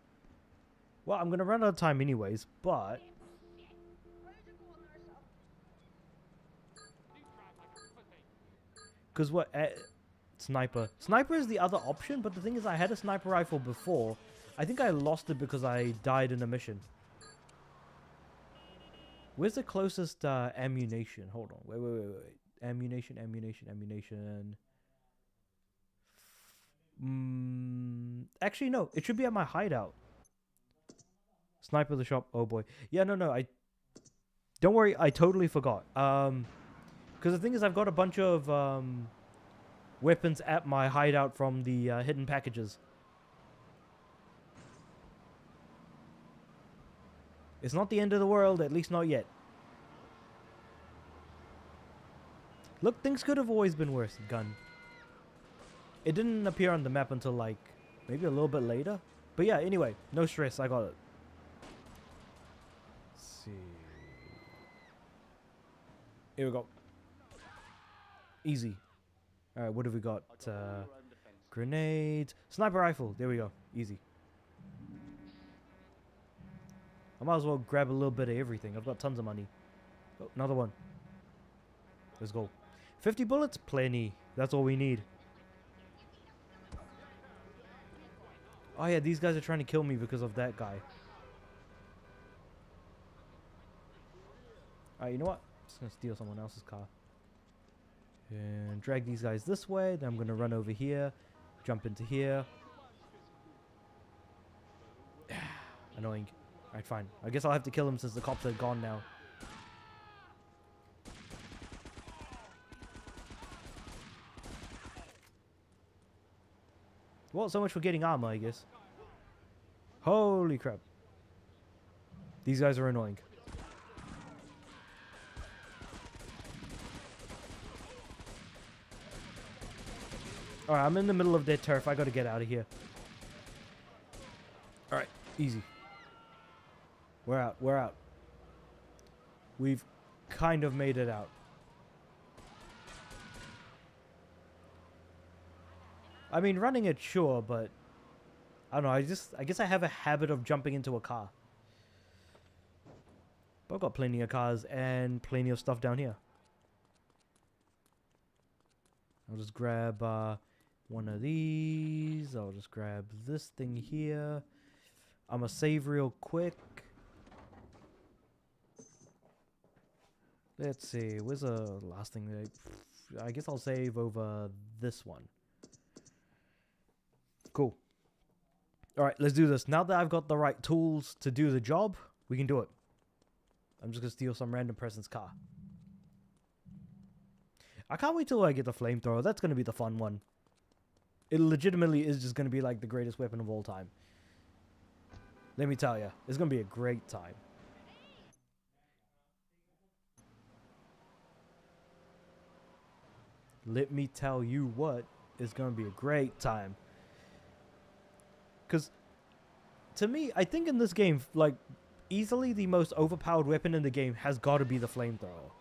Well, I'm gonna run out of time anyways, but... Because what... Sniper. Sniper is the other option, but the thing is I had a sniper rifle before. I think I lost it because I died in a mission. Where's the closest ammunition? Hold on. Wait. Ammunition. Actually, no. It should be at my hideout. Sniper the shop. Oh boy. Yeah, no. Don't worry. I totally forgot. Because the thing is, I've got a bunch of weapons at my hideout from the hidden packages. It's not the end of the world, at least not yet. Look, things could have always been worse. Gun. It didn't appear on the map until like maybe a little bit later. But yeah, anyway, no stress. I got it. Let's see. Here we go. Easy. Alright, what have we got? Grenades. Sniper rifle. There we go. Easy. I might as well grab a little bit of everything. I've got tons of money. Oh, another one. Let's go. 50 bullets? Plenty. That's all we need. Oh yeah, these guys are trying to kill me because of that guy. Alright, you know what? I'm just going to steal someone else's car. And drag these guys this way. Then I'm going to run over here. Jump into here. Annoying. Alright, fine. I guess I'll have to kill him since the cops are gone now. Well, so much for getting armor, I guess. Holy crap. These guys are annoying. Alright, I'm in the middle of their turf. I gotta get out of here. Alright, easy. We're out. We're out. We've kind of made it out. I mean, running it, sure, but I don't know. I guess I have a habit of jumping into a car. But I've got plenty of cars and plenty of stuff down here. I'll just grab one of these. I'll just grab this thing here. I'm gonna save real quick. Let's see. Where's the last thing that I guess I'll save over this one. Cool. Alright, let's do this. Now that I've got the right tools to do the job, we can do it. I'm just going to steal some random person's car. I can't wait till I get the flamethrower. That's going to be the fun one. It legitimately is just going to be like the greatest weapon of all time. Let me tell you, it's going to be a great time. Let me tell you what, it's going to be a great time. Because, to me, I think in this game, like, easily the most overpowered weapon in the game has got to be the flamethrower.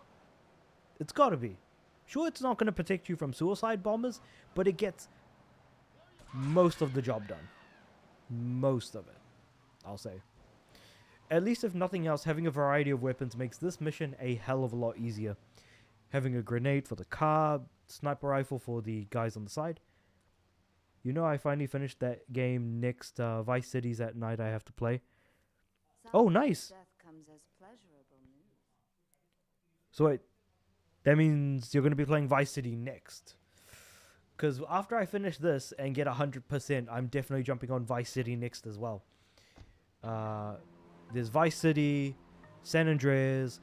It's got to be. Sure, it's not going to protect you from suicide bombers, but it gets most of the job done. Most of it, I'll say. At least if nothing else, having a variety of weapons makes this mission a hell of a lot easier. Having a grenade for the car, sniper rifle for the guys on the side. You know, I finally finished that game next Vice Cities at night I have to play. Oh, nice. Death comes as pleasurable news. So wait, that means you're going to be playing Vice City next. Because after I finish this and get 100%, I'm definitely jumping on Vice City next as well. There's Vice City, San Andreas,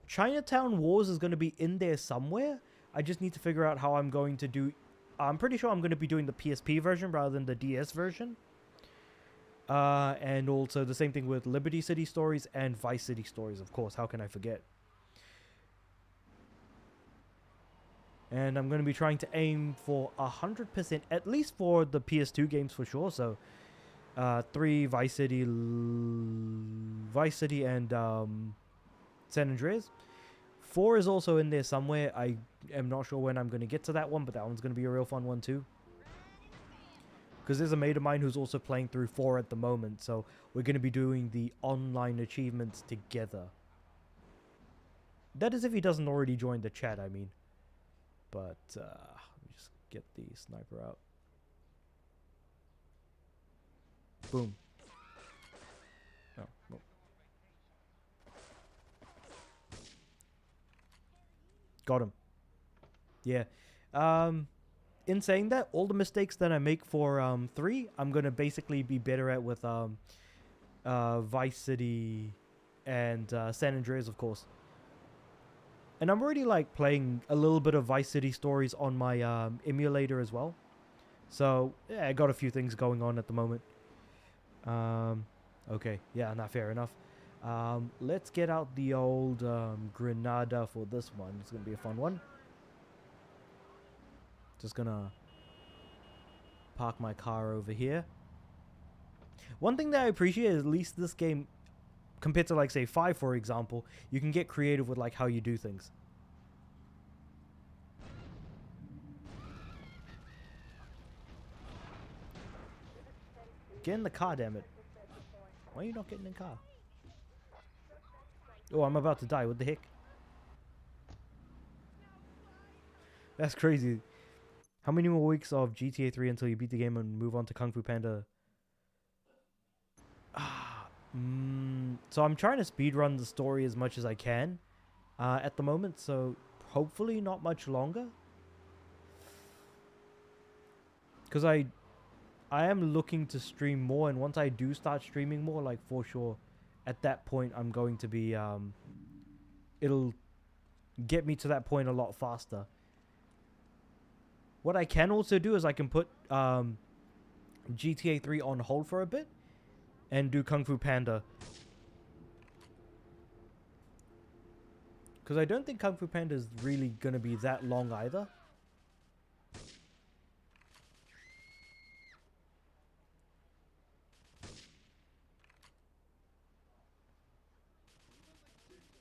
Chinatown Wars is going to be in there somewhere. I just need to figure out how I'm going to do... I'm pretty sure I'm going to be doing the PSP version rather than the DS version. And also the same thing with Liberty City Stories and Vice City Stories, of course. How can I forget? And I'm going to be trying to aim for 100%, at least for the PS2 games for sure. So, 3 Vice City and San Andreas. 4 is also in there somewhere. I am not sure when I'm going to get to that one, but that one's going to be a real fun one too. Because there's a mate of mine who's also playing through 4 at the moment, so we're going to be doing the online achievements together. That is if he doesn't already join the chat, I mean. But, let me just get the sniper out. Boom. Oh, well. Got him. Yeah. in saying that, all the mistakes that I make for 3, I'm gonna basically be better at with Vice City and San Andreas, of course. And I'm already like playing a little bit of Vice City Stories on my emulator as well. So yeah, I got a few things going on at the moment. Okay, yeah, not fair enough. Let's get out the old Granada for this one. It's gonna be a fun one. Just gonna park my car over here. One thing that I appreciate is at least this game, compared to like say 5 for example, you can get creative with like how you do things. Get in the car, damn it. Why are you not getting in the car? Oh, I'm about to die. What the heck? That's crazy. How many more weeks of GTA 3 until you beat the game and move on to Kung Fu Panda? So I'm trying to speedrun the story as much as I can at the moment, so hopefully not much longer. Because I am looking to stream more, and once I do start streaming more, like for sure, at that point I'm going to be, it'll get me to that point a lot faster. What I can also do is I can put GTA 3 on hold for a bit and do Kung Fu Panda. Because I don't think Kung Fu Panda is really going to be that long either.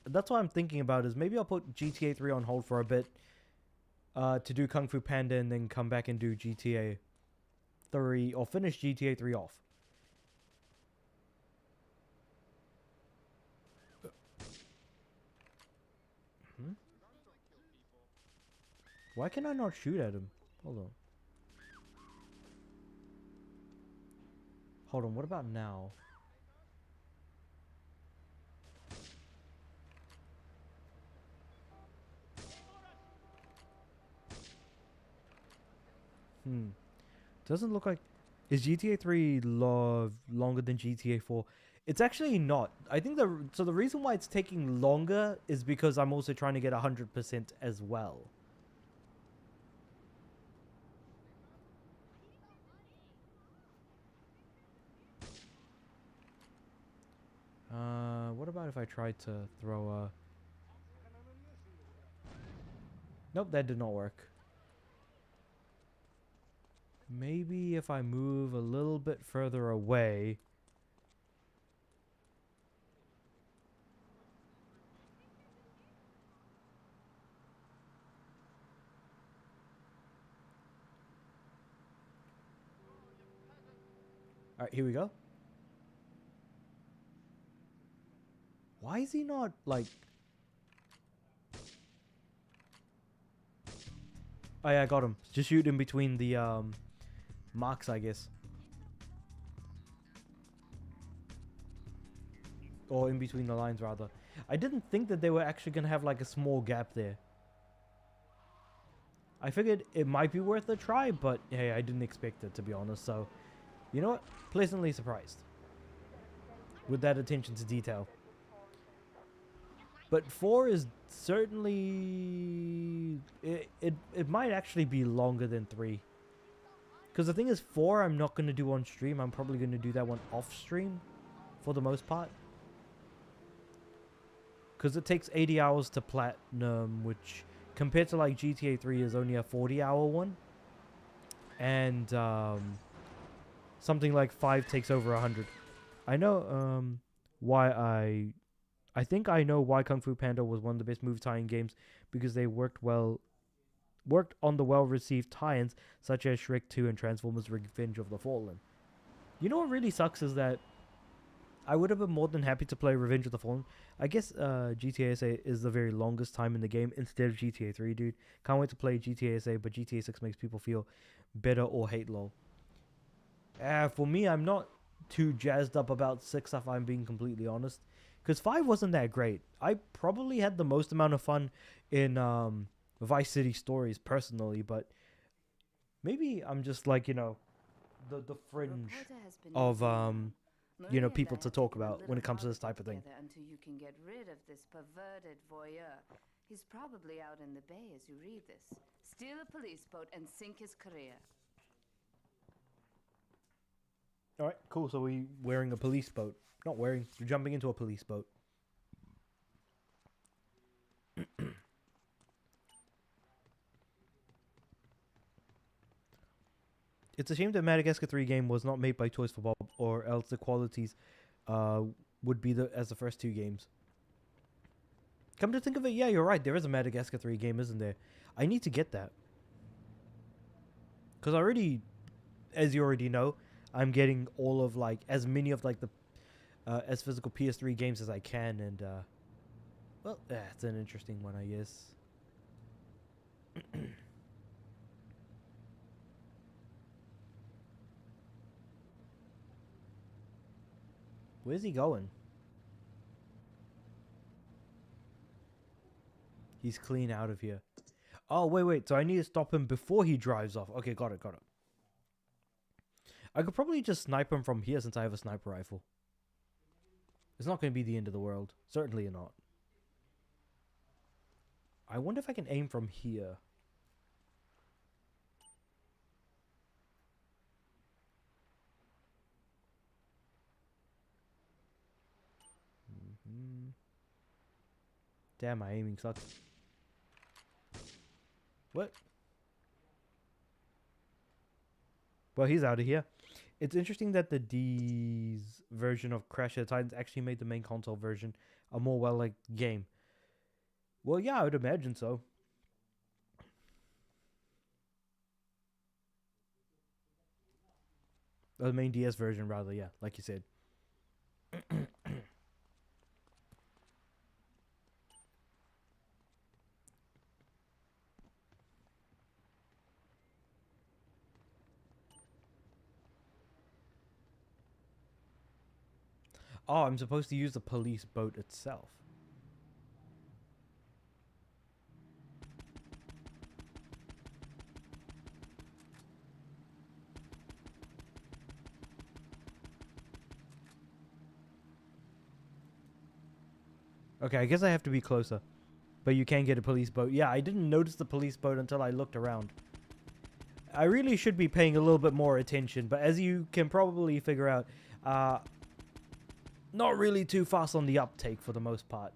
That's what I'm thinking about, is maybe I'll put GTA 3 on hold for a bit to do Kung Fu Panda, and then come back and do GTA 3, or finish GTA 3 off. Why can I not shoot at him? Hold on. Hold on, what about now? Doesn't look like... Is GTA 3 longer than GTA 4? It's actually not. I think the reason why it's taking longer is because I'm also trying to get 100% as well. What about if I tried to throw a... Nope, that did not work. Maybe if I move a little bit further away. Alright, here we go. Why is he not, like... Oh yeah, I got him. Just shoot in between the, marks, I guess. Or in between the lines, rather. I didn't think that they were actually going to have, like, a small gap there. I figured it might be worth a try, but, hey, I didn't expect it, to be honest. So, you know what? Pleasantly surprised with that attention to detail. But 4 is certainly... It might actually be longer than 3. Because the thing is, 4 I'm not going to do on stream. I'm probably going to do that one off stream for the most part. Because it takes 80 hours to platinum, which compared to like GTA 3 is only a 40-hour one. And something like 5 takes over 100. I know why I think I know why Kung Fu Panda was one of the best movie tie-in games, because they worked on the well-received tie-ins such as Shrek 2 and Transformers Revenge of the Fallen. You know what really sucks is that I would have been more than happy to play Revenge of the Fallen. I guess GTA SA is the very longest time in the game instead of GTA 3, dude. Can't wait to play GTA SA, but GTA 6 makes people feel better or hate lol. For me, I'm not too jazzed up about 6 if I'm being completely honest. Because 5 wasn't that great. I probably had the most amount of fun in Vice City Stories personally, but Maybe I'm just like, you know, the A fringe reporter has been of missing. you know, Marie and people I to have talk taken a about when little it comes to this holiday type of thing. together until you can get rid of this perverted voyeur. He's probably out in the bay as you read this. Steal a police boat and sink his career. All right, cool. So we wearing a police boat. Not wearing, we're jumping into a police boat. It's a shame that Madagascar 3 game was not made by Toys for Bob, or else the qualities would be as the first two games. Come to think of it, yeah, you're right. There is a Madagascar 3 game, isn't there? I need to get that. Because I already, as you already know, I'm getting all of, like, as many of, like, the as physical PS3 games as I can, and, well, it's an interesting one, I guess. Where's he going? He's clean out of here. Oh, wait. So I need to stop him before he drives off. Okay, got it. I could probably just snipe him from here since I have a sniper rifle. It's not going to be the end of the world. Certainly not. I wonder if I can aim from here. Damn, my aiming sucks. What? Well, he's out of here. It's interesting that the D's version of Crash of the Titans actually made the main console version a more well-liked game. Well, yeah, I would imagine so. The main DS version, rather, yeah, like you said. Oh, I'm supposed to use the police boat itself. Okay, I guess I have to be closer. But you can get a police boat. Yeah, I didn't notice the police boat until I looked around. I really should be paying a little bit more attention, but as you can probably figure out, not really too fast on the uptake for the most part.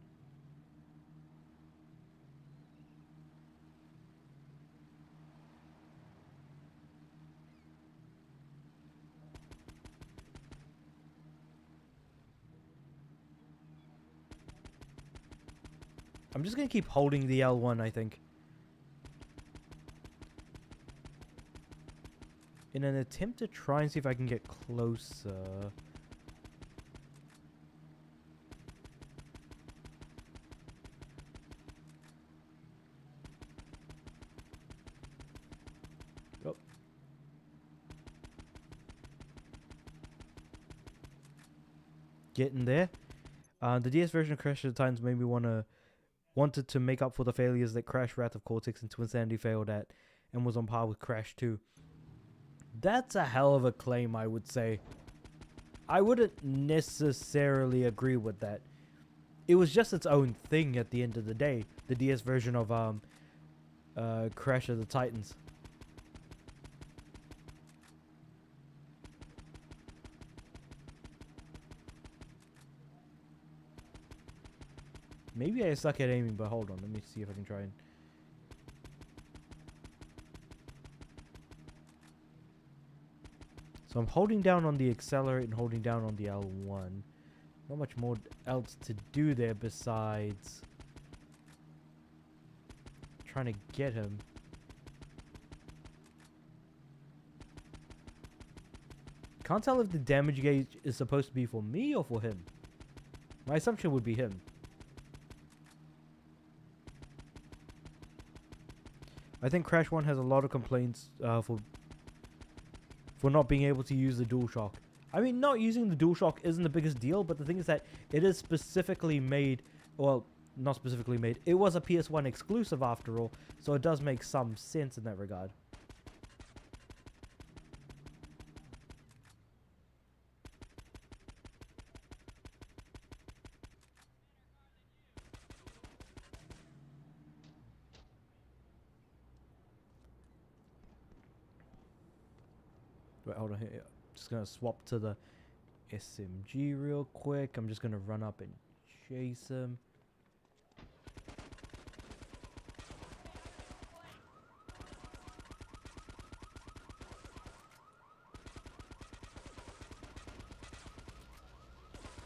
I'm just going to keep holding the L1, I think. In an attempt to try and see if I can get closer. Oh. Getting there. The DS version of Crash of the Titans made me wanted to make up for the failures that Crash Wrath of Cortex and Twin Sanity failed at, and was on par with Crash 2. That's a hell of a claim, I would say. I wouldn't necessarily agree with that. It was just its own thing at the end of the day, the DS version of Crash of the Titans. Maybe I suck at aiming, but hold on, let me see if I can try and... So I'm holding down on the accelerate and holding down on the L1. Not much more else to do there besides trying to get him. Can't tell if the damage gauge is supposed to be for me or for him. My assumption would be him. I think Crash 1 has a lot of complaints for not being able to use the DualShock. I mean, not using the DualShock isn't the biggest deal, but the thing is that it is specifically made, well, not specifically made, it was a PS1 exclusive after all, so it does make some sense in that regard. Wait, hold on here. Just gonna swap to the SMG real quick. I'm just gonna run up and chase him.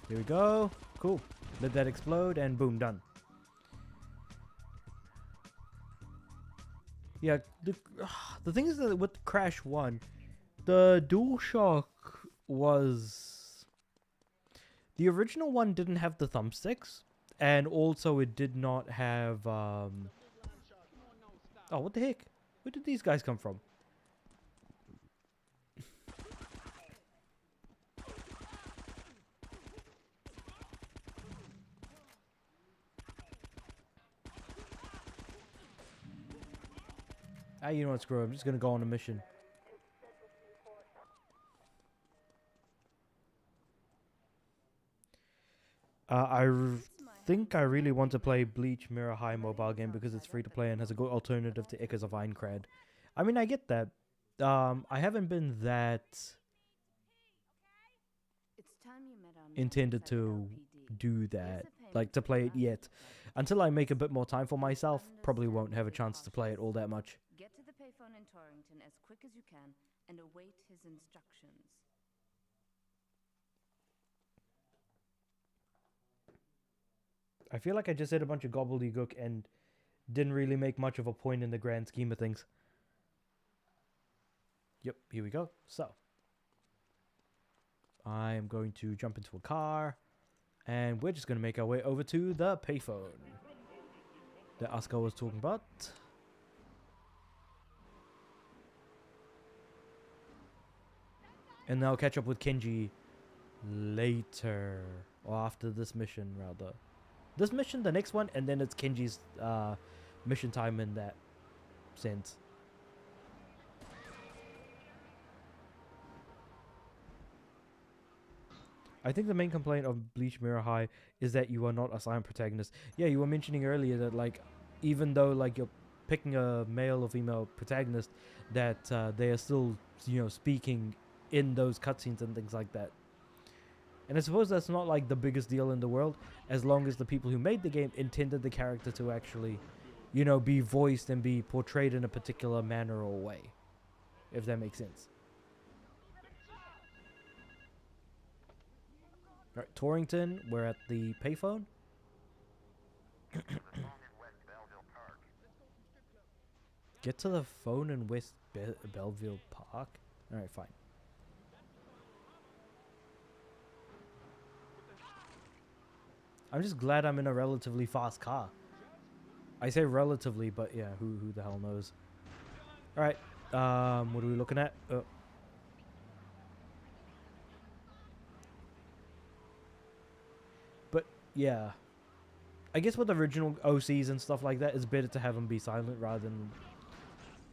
Here we go. Cool. Let that explode and boom, done. Yeah, the thing is that with Crash 1, the DualShock was... The original one didn't have the thumbsticks, and also it did not have... Oh, what the heck? Where did these guys come from? Ah, you know what, screw it. I'm just gonna go on a mission. Think I really want to play Bleach Mirror High mobile game because it's free to play and has a good alternative to Echoes of Aincrad. I mean, I get that. I haven't been that intended to do that, like to play it yet. Until I make a bit more time for myself, probably won't have a chance to play it all that much. Get to the payphone in Torrington as quick as you can and await his instructions. I feel like I just said a bunch of gobbledygook and didn't really make much of a point in the grand scheme of things. Yep, here we go. So, I'm going to jump into a car, and we're just going to make our way over to the payphone that Asuka was talking about. And I'll catch up with Kenji later, or after this mission, rather. This mission, the next one, and then it's Kenji's mission time in that sense. I think the main complaint of Bleach Mirror High is that you are not a silent protagonist. Yeah, you were mentioning earlier that, like, even though, like, you're picking a male or female protagonist, that they are still, you know, speaking in those cutscenes and things like that. And I suppose that's not, like, the biggest deal in the world, as long as the people who made the game intended the character to actually, you know, be voiced and be portrayed in a particular manner or way. If that makes sense. Alright, Torrington, we're at the payphone. Get to the phone in West Belleville Park? Alright, fine. I'm just glad I'm in a relatively fast car. I say relatively, but yeah, who the hell knows? Alright, what are we looking at? But yeah, I guess with original OCs and stuff like that, it's better to have them be silent rather than,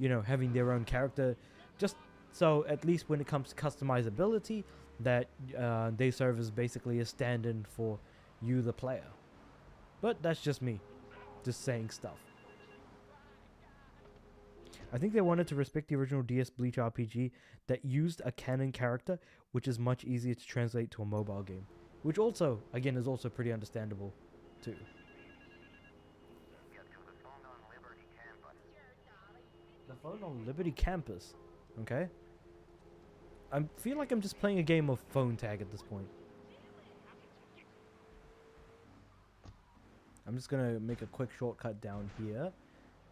you know, having their own character. Just so at least when it comes to customizability, that they serve as basically a stand-in for you, the player. But that's just me, just saying stuff. I think they wanted to respect the original DS Bleach RPG that used a canon character, which is much easier to translate to a mobile game. Which also, again, is also pretty understandable, too. The phone on Liberty Campus. Okay. I feel like I'm just playing a game of phone tag at this point. I'm just going to make a quick shortcut down here.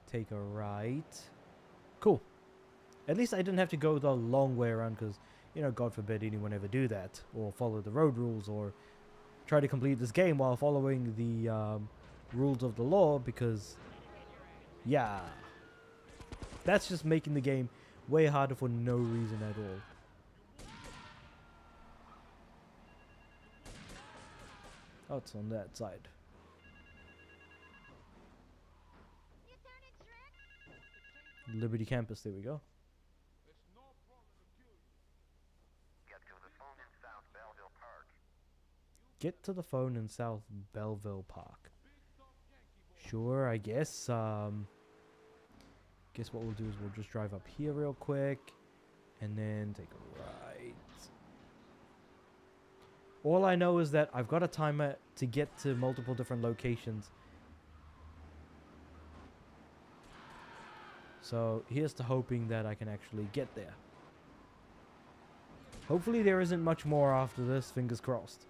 Take a right. Cool. At least I didn't have to go the long way around because, you know, God forbid anyone ever do that. Or follow the road rules or try to complete this game while following the rules of the law because, yeah. That's just making the game way harder for no reason at all. Oh, it's on that side. Liberty Campus, there we go. Get to the phone in South Belleville Park. Sure, I guess. Guess what we'll do is we'll just drive up here real quick. And then take a right. All I know is that I've got a timer to get to multiple different locations. So here's to hoping that I can actually get there. Hopefully there isn't much more after this, fingers crossed.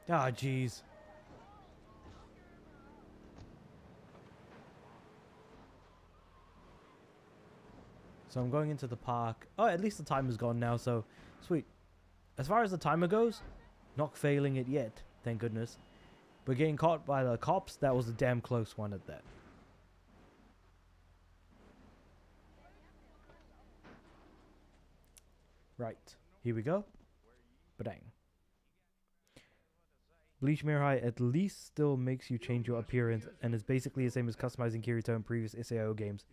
Ah, jeez. So I'm going into the park. Oh, at least the timer's gone now, so sweet. As far as the timer goes, not failing it yet, thank goodness. But getting caught by the cops, that was a damn close one at that. Right, here we go. Badang. Bleach Mirror High at least still makes you change your appearance and is basically the same as customizing Kirito in previous SAO games.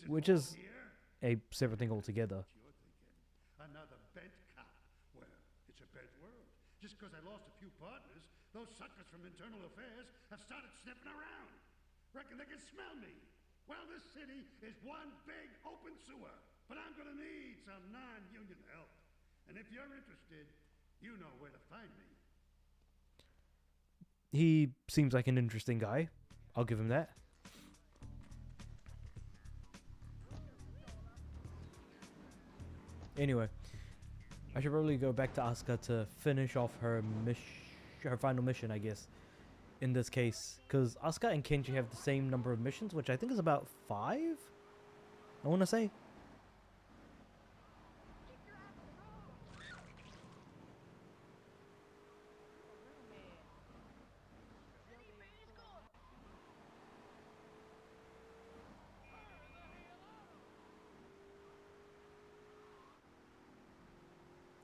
Which is a separate thing altogether. Another bent cop. Well, it's a bent world. Just because I lost a few partners, those suckers from Internal Affairs have started sniffing around. Reckon they can smell me. Well, this city is one big open sewer. But I'm gonna need some non-union help. And if you're interested, you know where to find me. He seems like an interesting guy. I'll give him that. Anyway, I should probably go back to Asuka to finish off her final mission, I guess, in this case. Because Asuka and Kenji have the same number of missions, which I think is about 5? I want to say.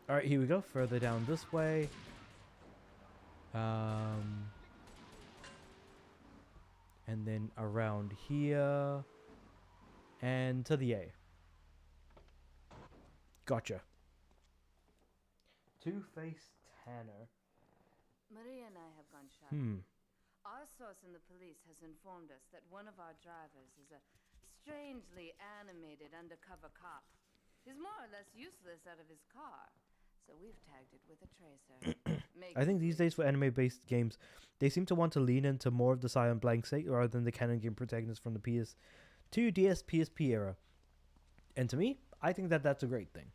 Alright, here we go. Further down this way. And then around here. And to the A. Gotcha. Two-Face Tanner. Maria and I have gone shopping. Our source in the police has informed us that one of our drivers is a strangely animated undercover cop. He's more or less useless out of his car, so we've tagged it with a tracer. I think these days for anime-based games, they seem to want to lean into more of the silent blank slate rather than the canon game protagonists from the PS2, DS, PSP era. And to me, I think that that's a great thing.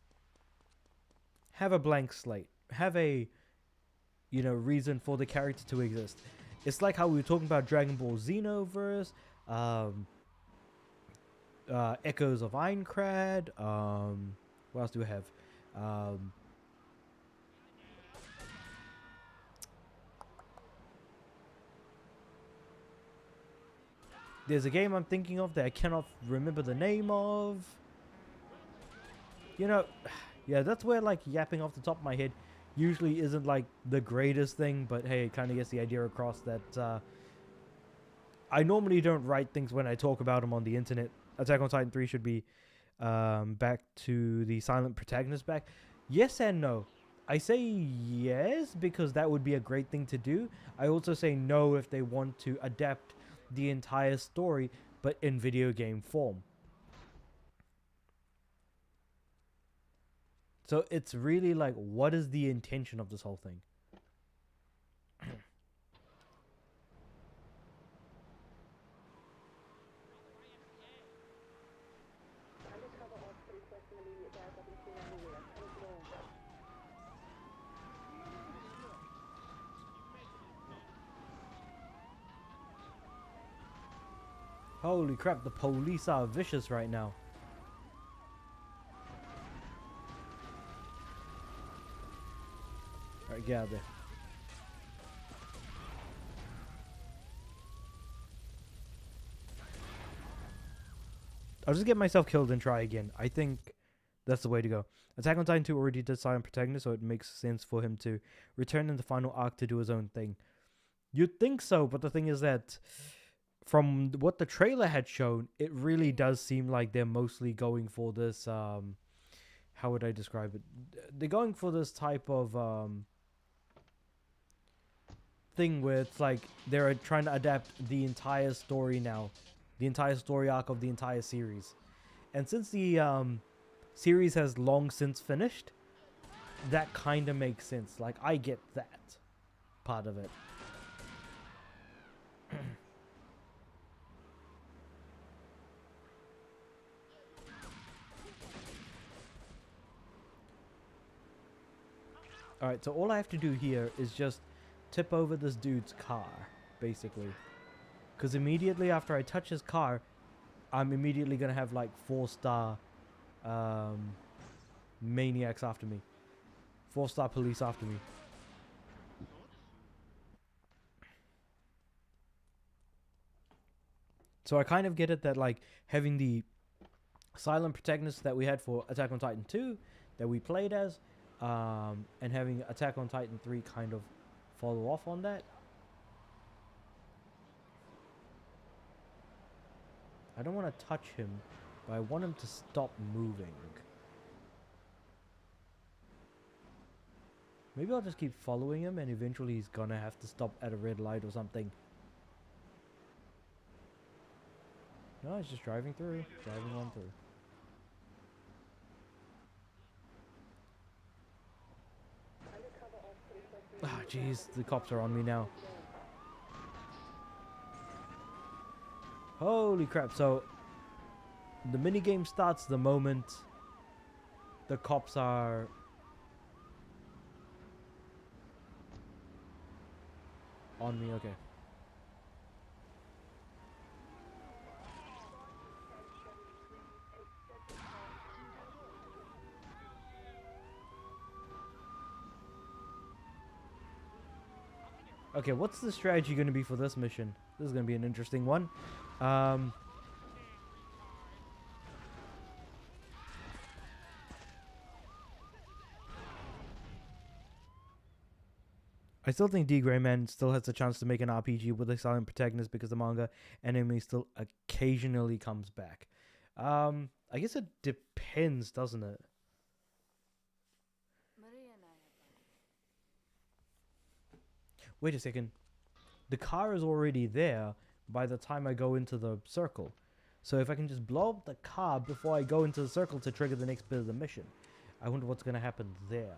Have a blank slate. Have a, reason for the character to exist. It's like how we were talking about Dragon Ball Xenoverse, Echoes of Aincrad, what else do we have? There's a game I'm thinking of that I cannot remember the name of. Yeah, that's where like yapping off the top of my head usually isn't like the greatest thing, but hey, it kind of gets the idea across that I normally don't write things when I talk about them on the internet. Attack on Titan 3 should be back to the silent protagonist back. Yes and no. I say yes because that would be a great thing to do. I also say no if they want to adapt the entire story, but in video game form. So it's really like, what is the intention of this whole thing? Holy crap, the police are vicious right now. Alright, get out of there. I'll just get myself killed and try again. I think that's the way to go. Attack on Titan 2 already did silent protagonist, so it makes sense for him to return in the final arc to do his own thing. You'd think so, but the thing is that from what the trailer had shown, it really does seem like they're mostly going for this, how would I describe it? They're going for this type of thing where it's like they're trying to adapt the entire story now, the entire story arc of the entire series. And since the series has long since finished, that kind of makes sense. Like, I get that part of it. Alright, so all I have to do here is just tip over this dude's car, basically. Because immediately after I touch his car, I'm immediately going to have like 4-star maniacs after me. 4-star police after me. So I kind of get it that like having the silent protagonist that we had for Attack on Titan 2 that we played as, and having Attack on Titan 3 kind of follow off on that. I don't want to touch him, but I want him to stop moving. Maybe I'll just keep following him and eventually he's gonna have to stop at a red light or something. No, he's just driving through, driving on through. Ah, jeez, the cops are on me now. Holy crap, so the minigame starts the moment the cops are... on me, okay. Okay, what's the strategy going to be for this mission? This is going to be an interesting one. I still think D. Greyman still has a chance to make an RPG with a silent protagonist because the manga enemy still occasionally comes back. I guess it depends, doesn't it? Wait a second. The car is already there by the time I go into the circle. So if I can just blow up the car before I go into the circle to trigger the next bit of the mission. I wonder what's going to happen there.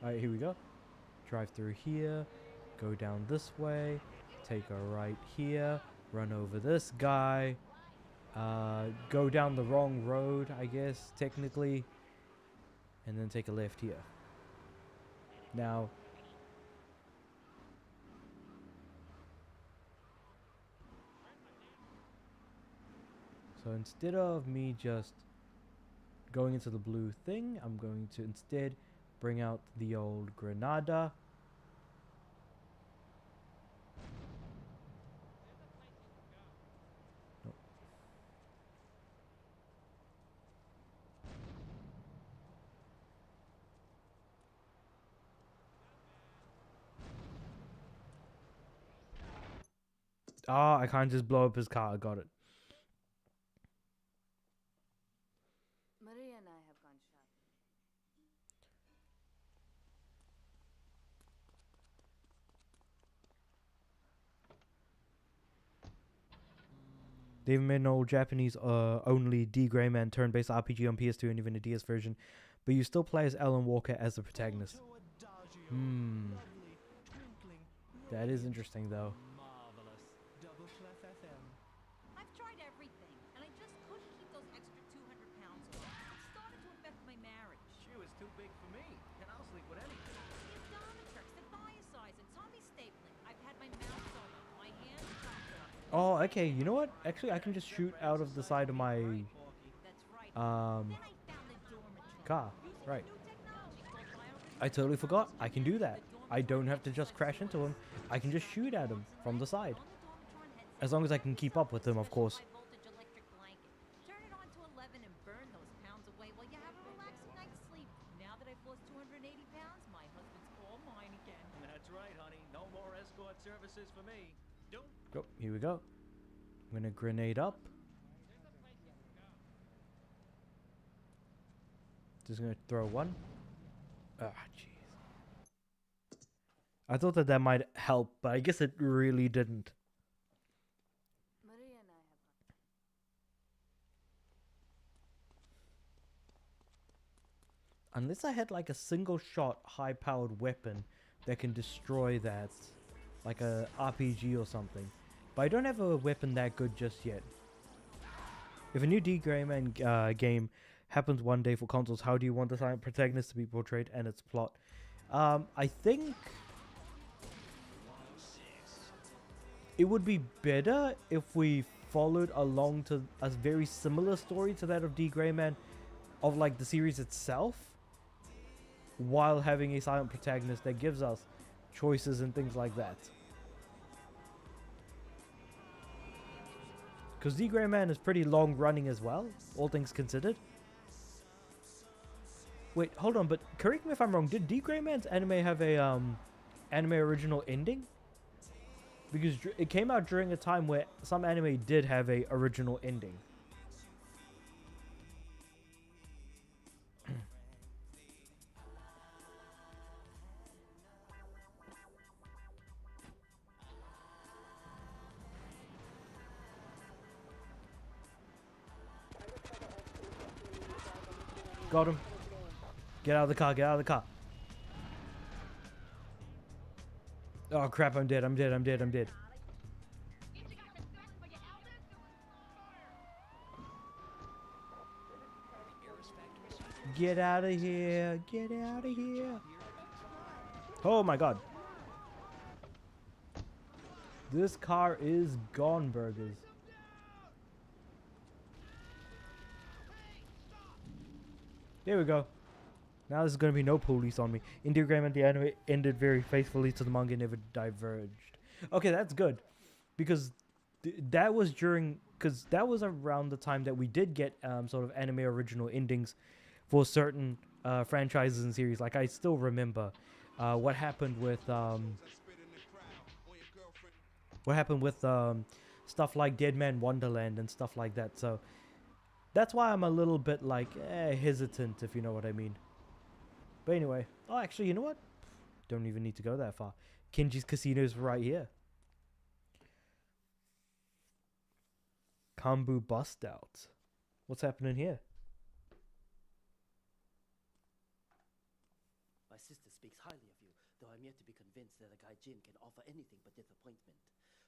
Alright, here we go. Drive through here. Go down this way, take a right here, run over this guy, go down the wrong road, I guess, technically, and then take a left here. Now, so instead of me just going into the blue thing, I'm going to instead bring out the old Granada. Ah, I can't just blow up his car. I got it. Maria and I have gone shopping. They even made an old Japanese only D. Greyman turn-based RPG on PS2 and even a DS version, but you still play as Alan Walker as the protagonist. That is interesting though. I've tried everything, and I just couldn't keep those extra 200 pounds off. It started to affect my marriage. She was too big for me, and I'll sleep with anything. The Abdominatrix, the Biosize, and Tommy Stapling. I've had my mouth sewn up, my hands chopped off. Oh, okay. You know what? Actually, I can just shoot out of the side of my car. Right. I totally forgot. I can do that. I don't have to just crash into him. I can just shoot at him from the side. As long as I can keep up with them, of course. High voltage electric blanket. Turn it on to 11 and burn those pounds away while you have a relaxing night's sleep. Now that I've lost 280 pounds, my husband's all mine again. That's right, honey. No more escort services for me. Don't. Oh, here we go. I'm gonna grenade up. Just gonna throw one. Ah, jeez. I thought that that might help, but I guess it really didn't. Maria and I have. Unless I had like a single shot high powered weapon that can destroy that, like a RPG or something. But I don't have a weapon that good just yet. If a new D. Grayman game happens one day for consoles, how do you want the silent protagonist to be portrayed and its plot? I think it would be better if we followed along to a very similar story to that of D. Grayman, of like the series itself, while having a silent protagonist that gives us choices and things like that. Because D. Grayman is pretty long running as well, all things considered. Wait, hold on, but correct me if I'm wrong, did D. Grayman's anime have a anime original ending? Because it came out during a time where some anime did have a original ending. Got him. Get out of the car, get out of the car. Oh crap, I'm dead, I'm dead, I'm dead, I'm dead. Get out of here, get out of here. Oh my god. This car is gone, burgers. There we go. Now there's going to be no police on me. Indie Grayman, the anime, ended very faithfully to the manga, never diverged. Okay, that's good. Because that was during... Because that was around the time that we did get sort of anime original endings for certain franchises and series. Like, I still remember what happened with... what happened with stuff like Dead Man Wonderland and stuff like that. So, that's why I'm a little bit, like, hesitant, if you know what I mean. But anyway, oh, actually, you know what? Don't even need to go that far. Kenji's Casino is right here. Kambu Bust Out. What's happening here? My sister speaks highly of you, though I'm yet to be convinced that a gaijin can offer anything but disappointment.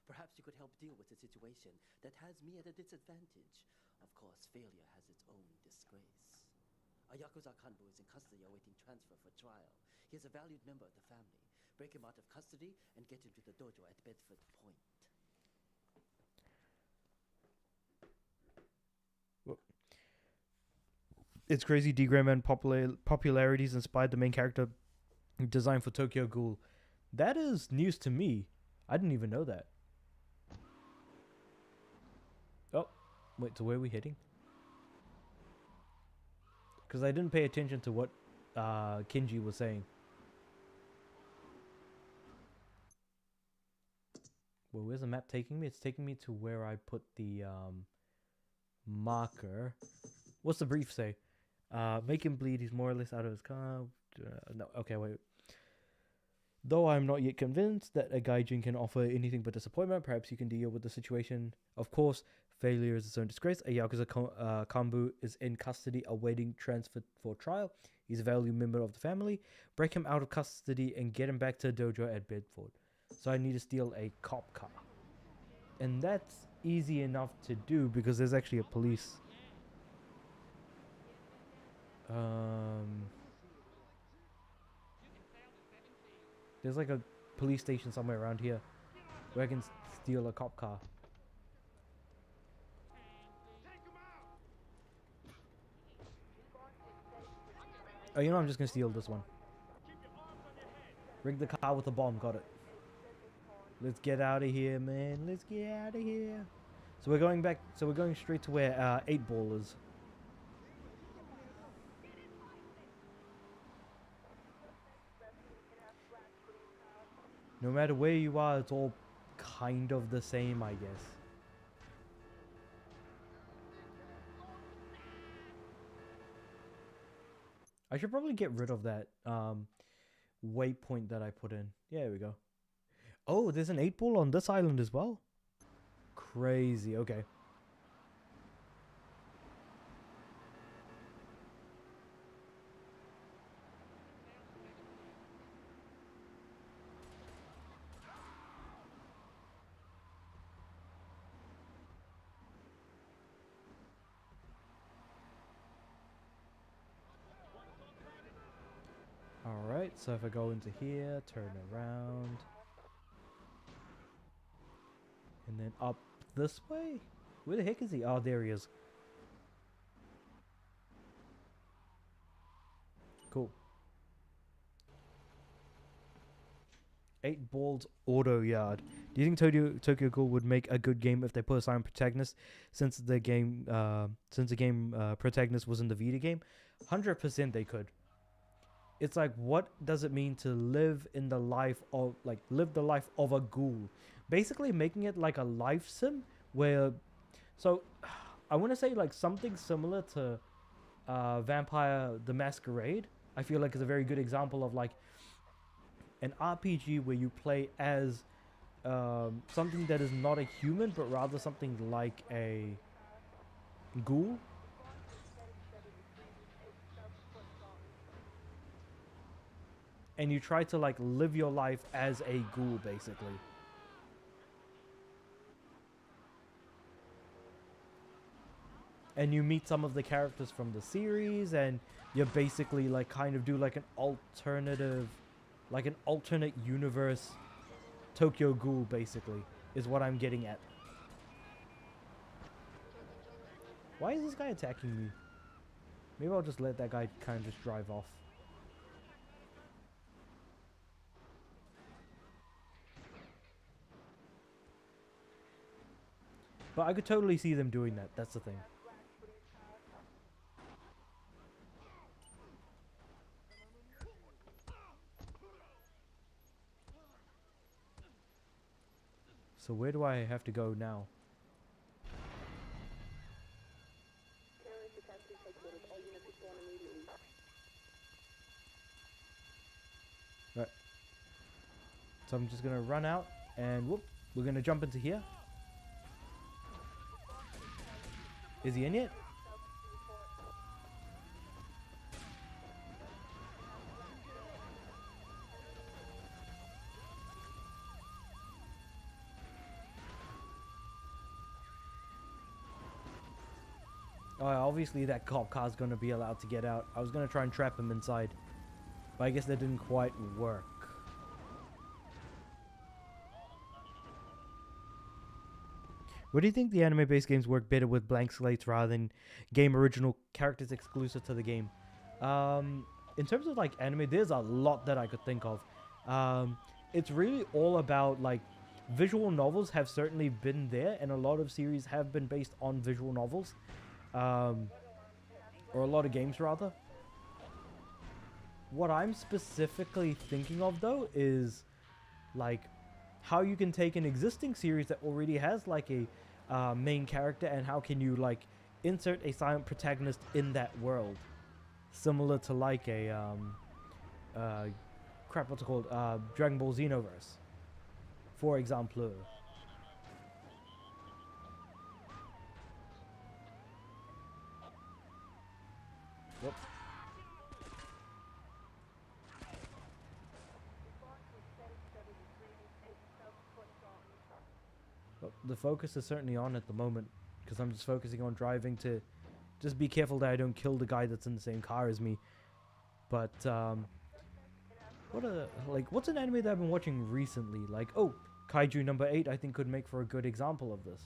Perhaps you could help deal with a situation that has me at a disadvantage. Of course, failure has its own disgrace. A Yakuza Kanbu is in custody awaiting transfer for trial. He is a valued member of the family. Break him out of custody and get him to the dojo at Bedford Point. It's crazy D. Grayman popularities inspired the main character design for Tokyo Ghoul. That is news to me. I didn't even know that. Oh, wait, so where are we heading? Because I didn't pay attention to what Kenji was saying. Well, where's the map taking me? It's taking me to where I put the marker. What's the brief say? Make him bleed. He's more or less out of his car. No, okay, wait. Though I'm not yet convinced that a gaijin can offer anything but disappointment, perhaps you can deal with the situation. Of course, failure is its own disgrace. A Yakuza Kanbu is in custody awaiting transfer for trial. He's a valued member of the family. Break him out of custody and get him back to the dojo at Bedford. So I need to steal a cop car. And that's easy enough to do because there's actually a police. There's like a police station somewhere around here where I can steal a cop car. Oh, you know, I'm just gonna steal this one. Rig the car with a bomb, got it. Let's get out of here, man. Let's get out of here. So we're going back. So we're going straight to where 8 Ball is. No matter where you are, it's all kind of the same, I guess. I should probably get rid of that waypoint that I put in. Yeah, there we go. Oh, there's an 8 Ball on this island as well? Crazy, okay. Alright, so if I go into here, turn around. And then up this way? Where the heck is he? Oh, there he is. Cool. 8 Balls Auto Yard. Do you think Tokyo Ghoul would make a good game if they put a silent protagonist, since the game protagonist was in the Vita game? 100% they could. It's like, what does it mean to live in the life of, like, live the life of a ghoul? Basically making it like a life sim where, so I want to say like something similar to Vampire the Masquerade. I feel like is a very good example of like an RPG where you play as something that is not a human, but rather something like a ghoul. And you try to like live your life as a ghoul, basically. And you meet some of the characters from the series, and you basically like kind of do like an alternative, like an alternate universe Tokyo Ghoul, basically, is what I'm getting at. Why is this guy attacking me? Maybe I'll just let that guy kind of just drive off. But I could totally see them doing that. That's the thing. So where do I have to go now? Right. So I'm just gonna run out and whoop, we're gonna jump into here. Is he in yet? Oh, obviously that cop car's gonna be allowed to get out. I was gonna try and trap him inside, but I guess that didn't quite work. What do you think the anime-based games work better with blank slates rather than game original characters exclusive to the game? In terms of like anime, there's a lot that I could think of. It's really all about like visual novels have certainly been there, and a lot of series have been based on visual novels, or a lot of games rather. What I'm specifically thinking of though is like how you can take an existing series that already has like a main character, and how can you like insert a silent protagonist in that world, similar to like a crap, what's it called, Dragon Ball Xenoverse, for example. Whoop. But the focus is certainly on at the moment, because I'm just focusing on driving to just be careful that I don't kill the guy that's in the same car as me. But what's an anime that I've been watching recently? Like, oh, Kaiju number 8 I think could make for a good example of this.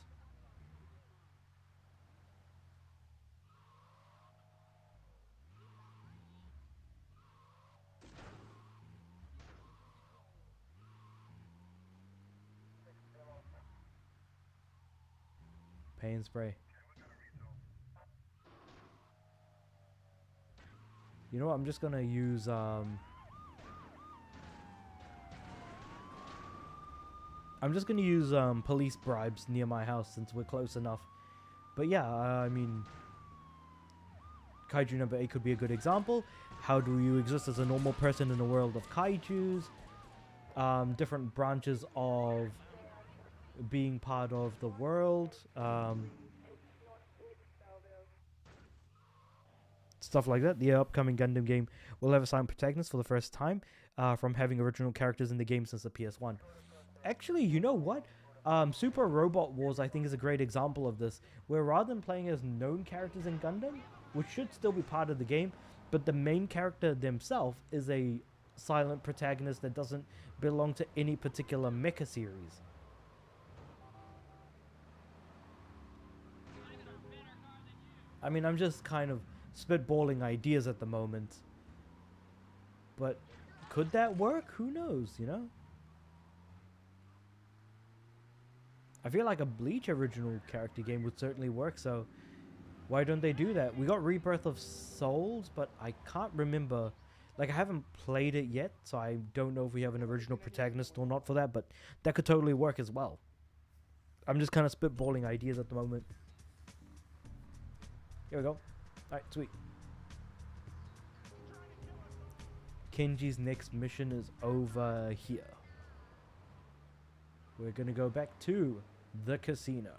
Pain spray. You know what? I'm just gonna use police bribes near my house since we're close enough. But yeah, I mean, Kaiju number 8 could be a good example. How do you exist as a normal person in a world of kaijus? Different branches of being part of the world. Stuff like that. The upcoming Gundam game will have a silent protagonist for the first time from having original characters in the game since the PS1. Actually, you know what? Super Robot Wars, I think, is a great example of this, where rather than playing as known characters in Gundam, which should still be part of the game, but the main character themselves is a silent protagonist that doesn't belong to any particular mecha series. I mean, I'm just kind of spitballing ideas at the moment. But could that work? Who knows, you know? I feel like a Bleach original character game would certainly work, so why don't they do that? We got Rebirth of Souls, but I can't remember. Like, I haven't played it yet, so I don't know if we have an original protagonist or not for that, but that could totally work as well. I'm just kind of spitballing ideas at the moment. Here we go. Alright, sweet. Kenji's next mission is over here. We're gonna go back to the casino.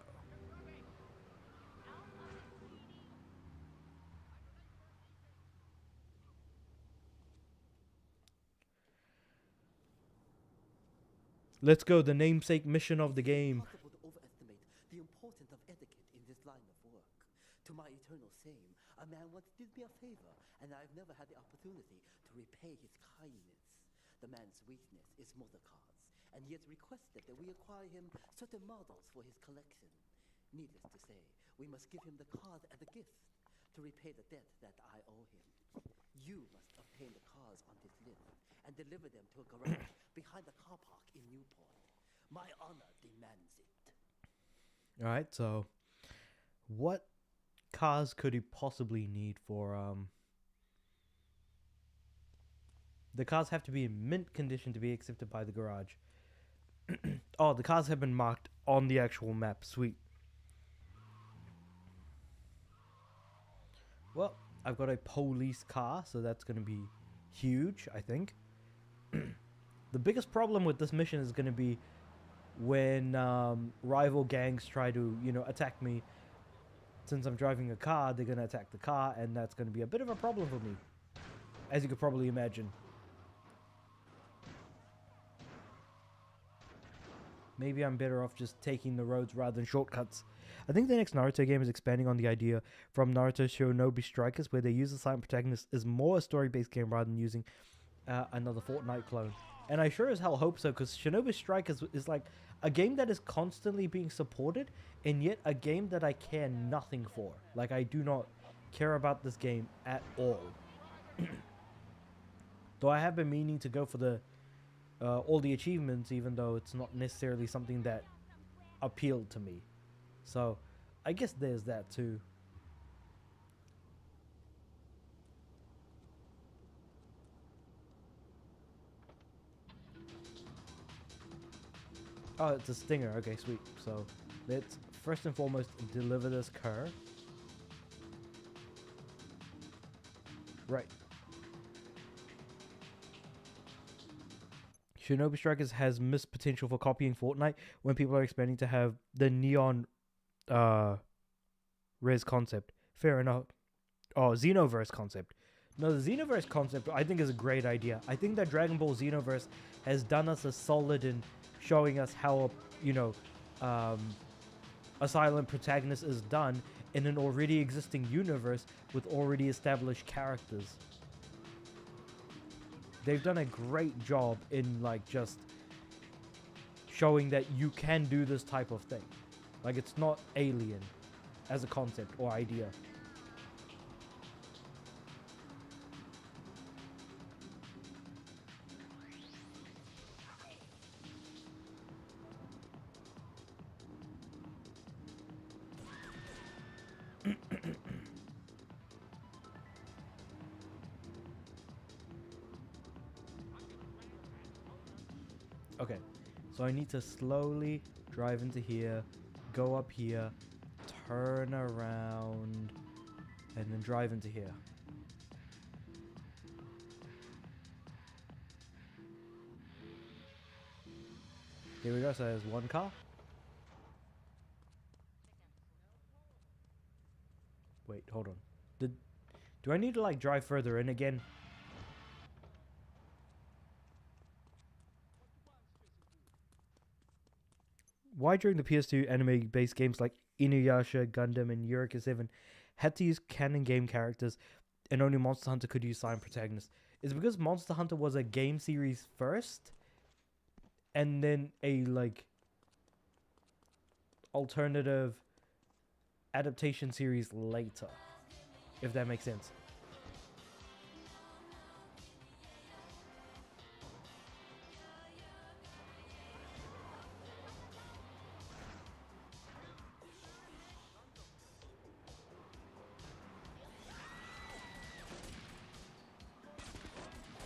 Let's go, the namesake mission of the game. It's impossible to overestimate the importance of etiquette in this line of work. To my eternal shame, a man once did me a favor, and I've never had the opportunity to repay his kindness. The man's weakness is motor cars, and he has requested that we acquire him certain models for his collection. Needless to say, we must give him the cars as a gift to repay the debt that I owe him. You must obtain the cars on this list and deliver them to a garage behind the car park in Newport. My honor demands it. Alright, so what cars could he possibly need for the cars have to be in mint condition to be accepted by the garage. Oh, the cars have been marked on the actual map. Sweet. Well, I've got a police car, so that's going to be huge, I think. The biggest problem with this mission is going to be when rival gangs try to, you know, attack me. Since I'm driving a car, they're going to attack the car, and that's going to be a bit of a problem for me, as you could probably imagine. Maybe I'm better off just taking the roads rather than shortcuts. I think the next Naruto game is expanding on the idea from Naruto Shinobi Strikers, where they use the silent protagonist, is more a story-based game rather than using another Fortnite clone. And I sure as hell hope so, because Shinobi Strikers is like a game that is constantly being supported, and yet a game that I care nothing for. Like, I do not care about this game at all. Though I have been meaning to go for the all the achievements, even though it's not necessarily something that appealed to me. So, I guess there's that too. Oh, it's a Stinger. Okay, sweet. So, let's first and foremost deliver this car. Right. Shinobi Strikers has missed potential for copying Fortnite when people are expanding to have the neon res concept. Fair enough. Oh, Xenoverse concept. No, the Xenoverse concept I think is a great idea. I think that Dragon Ball Xenoverse has done us a solid in showing us how, you know, a silent protagonist is done in an already existing universe with already established characters. They've done a great job in, like, just showing that you can do this type of thing. Like, it's not alien as a concept or idea. Okay, so I need to slowly drive into here, go up here, turn around, and then drive into here. Here we go, so there's one car. Wait, hold on. Do I need to like drive further in again? Why during the PS2 anime-based games like Inuyasha, Gundam, and Eureka 7 had to use canon game characters and only Monster Hunter could use silent protagonists? Is it because Monster Hunter was a game series first and then a like alternative adaptation series later, if that makes sense?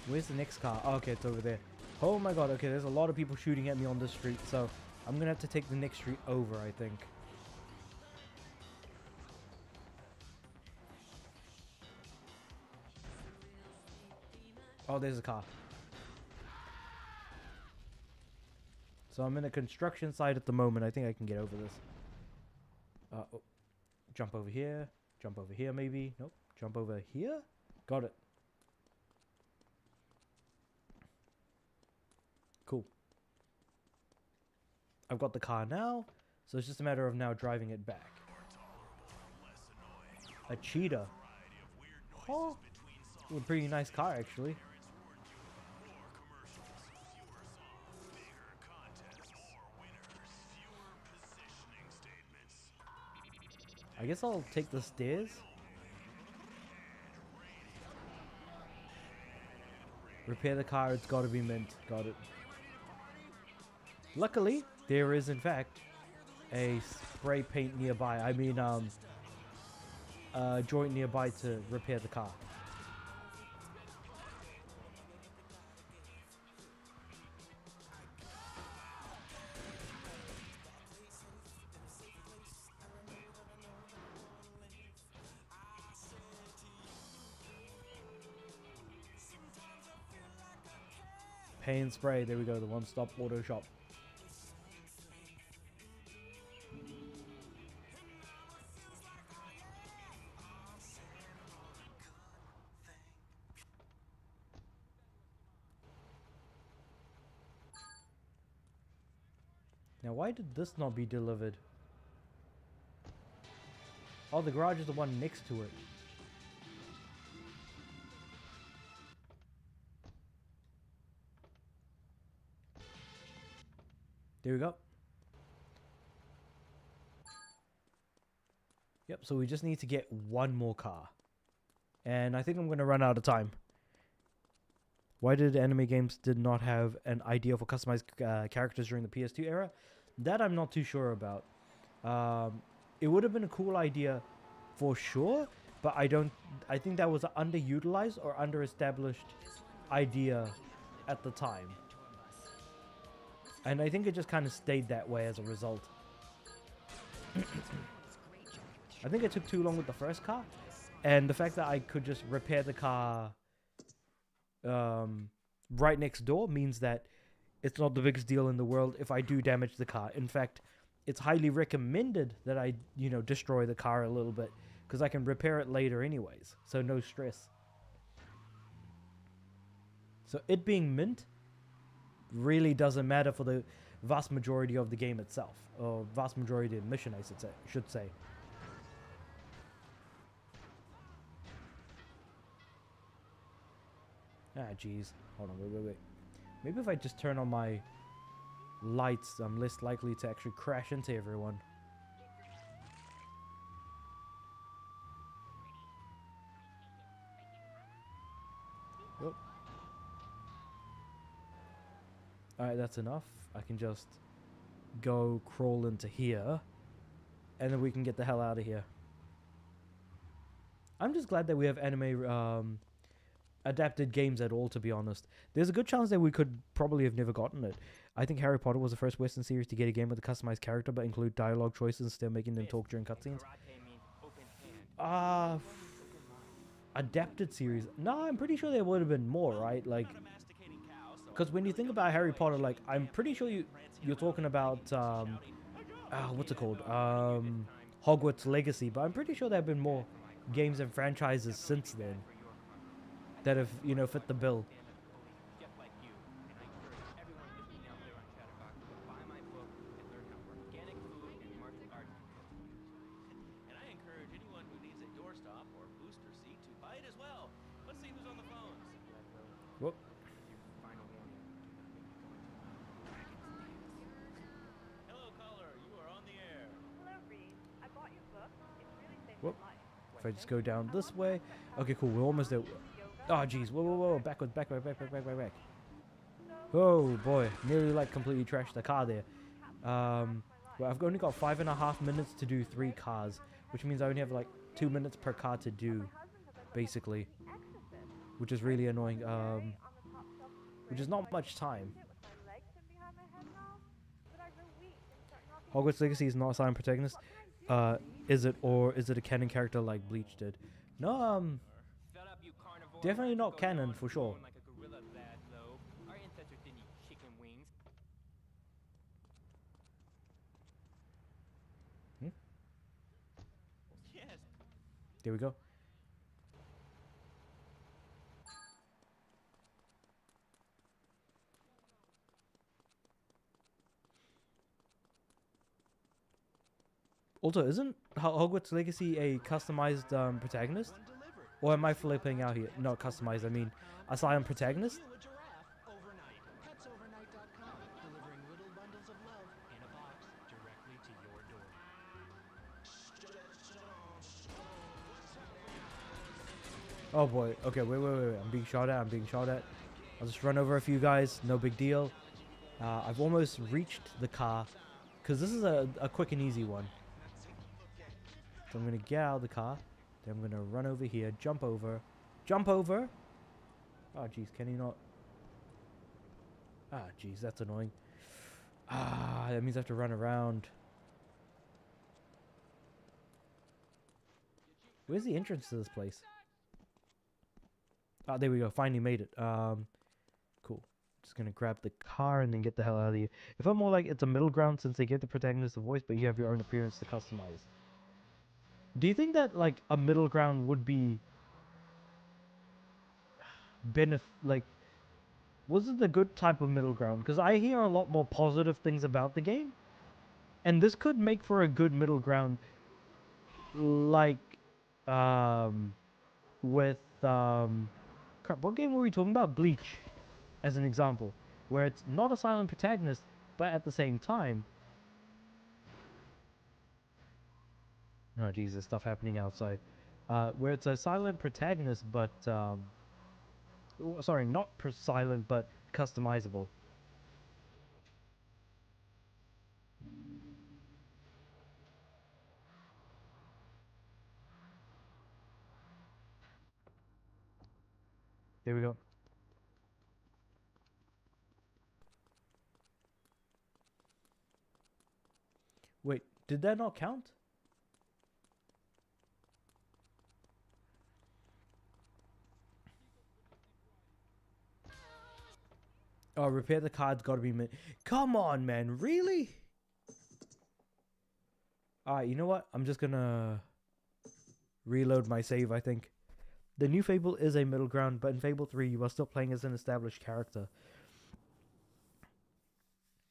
Where's the next car? Oh, okay, it's over there. Oh my god, okay, there's a lot of people shooting at me on this street, so I'm gonna have to take the next street over, I think. Oh, there's a car. So I'm in a construction site at the moment. I think I can get over this. Oh, jump over here. Jump over here, maybe. Nope. Jump over here. Got it. Cool. I've got the car now, so it's just a matter of now driving it back. A cheetah. Oh, a pretty nice car, actually. I guess I'll take the stairs. Repair the car, it's gotta be mint. Got it. Luckily, there is in fact a spray paint nearby. I mean, a joint nearby to repair the car. Paint spray, there we go, the one-stop auto shop. Now, why did this not be delivered? Oh, the garage is the one next to it. There we go. Yep, so we just need to get one more car. And I think I'm going to run out of time. Why did anime games did not have an idea for customized characters during the PS2 era? That I'm not too sure about. It would have been a cool idea for sure, but I think that was an underutilized or underestablished idea at the time. And I think it just kind of stayed that way as a result. I think it took too long with the first car. And the fact that I could just repair the car right next door means that it's not the biggest deal in the world if I do damage the car. In fact, it's highly recommended that I, destroy the car a little bit, because I can repair it later anyways. So no stress. So it being mint really doesn't matter for the vast majority of the game itself, or vast majority of the mission, I should say. Ah, jeez. Hold on, wait. Maybe if I just turn on my lights, I'm less likely to actually crash into everyone. Oh. Alright, that's enough. I can just go crawl into here, and then we can get the hell out of here. I'm just glad that we have anime adapted games at all, to be honest. There's a good chance that we could probably have never gotten it. I think Harry Potter was the first Western series to get a game with a customized character but include dialogue choices instead of making them talk during cutscenes. Adapted series. No, I'm pretty sure there would have been more, right? Like, because when you think about Harry Potter, like, I'm pretty sure you're talking about what's it called? Hogwarts Legacy, but I'm pretty sure there have been more games and franchises since then that have, you know, fit the bill. Whoop. Hello, caller. You are on the air. Hello, Reed. I bought your book. It really saved Whoop. my life. If I just go down this way. Okay, cool. We're almost there. Oh, jeez. Whoa, whoa, whoa. Backwards, back. Oh, boy. Nearly, like, completely trashed the car there. Well, I've only got 5.5 minutes to do 3 cars, which means I only have, like, 2 minutes per car to do, basically. Which is really annoying. Which is not much time. Hogwarts Legacy is not a silent protagonist. Is it, or is it a canon character like Bleach did? No, definitely not canon for sure. There we go. Also, isn't Hogwarts Legacy a customized protagonist? Or am I flipping out here? Not customized, I mean a silent protagonist? Oh boy, okay, wait, I'm being shot at, I'll just run over a few guys, no big deal. I've almost reached the car, because this is a quick and easy one. So I'm going to get out of the car, then I'm going to run over here, jump over. Oh jeez, can he not? Ah jeez, that's annoying. That means I have to run around. Where's the entrance to this place? Ah, there we go. Finally made it. Cool. Just gonna grab the car and then get the hell out of here. It felt more like it's a middle ground since they give the protagonist a voice, but you have your own appearance to customize. Do you think that like a middle ground would be was it the good type of middle ground? Because I hear a lot more positive things about the game, and this could make for a good middle ground. Like, with crap, what game were we talking about? Bleach, as an example, where it's not a silent protagonist, but at the same time. Oh Jesus, stuff happening outside. Where it's a silent protagonist, but sorry, not silent, but customizable. There we go. Wait, did that not count? Oh, repair the card's gotta be Come on, man, really? Alright, you know what? I'm just gonna reload my save, I think. The new Fable is a middle ground, but in Fable 3, you are still playing as an established character.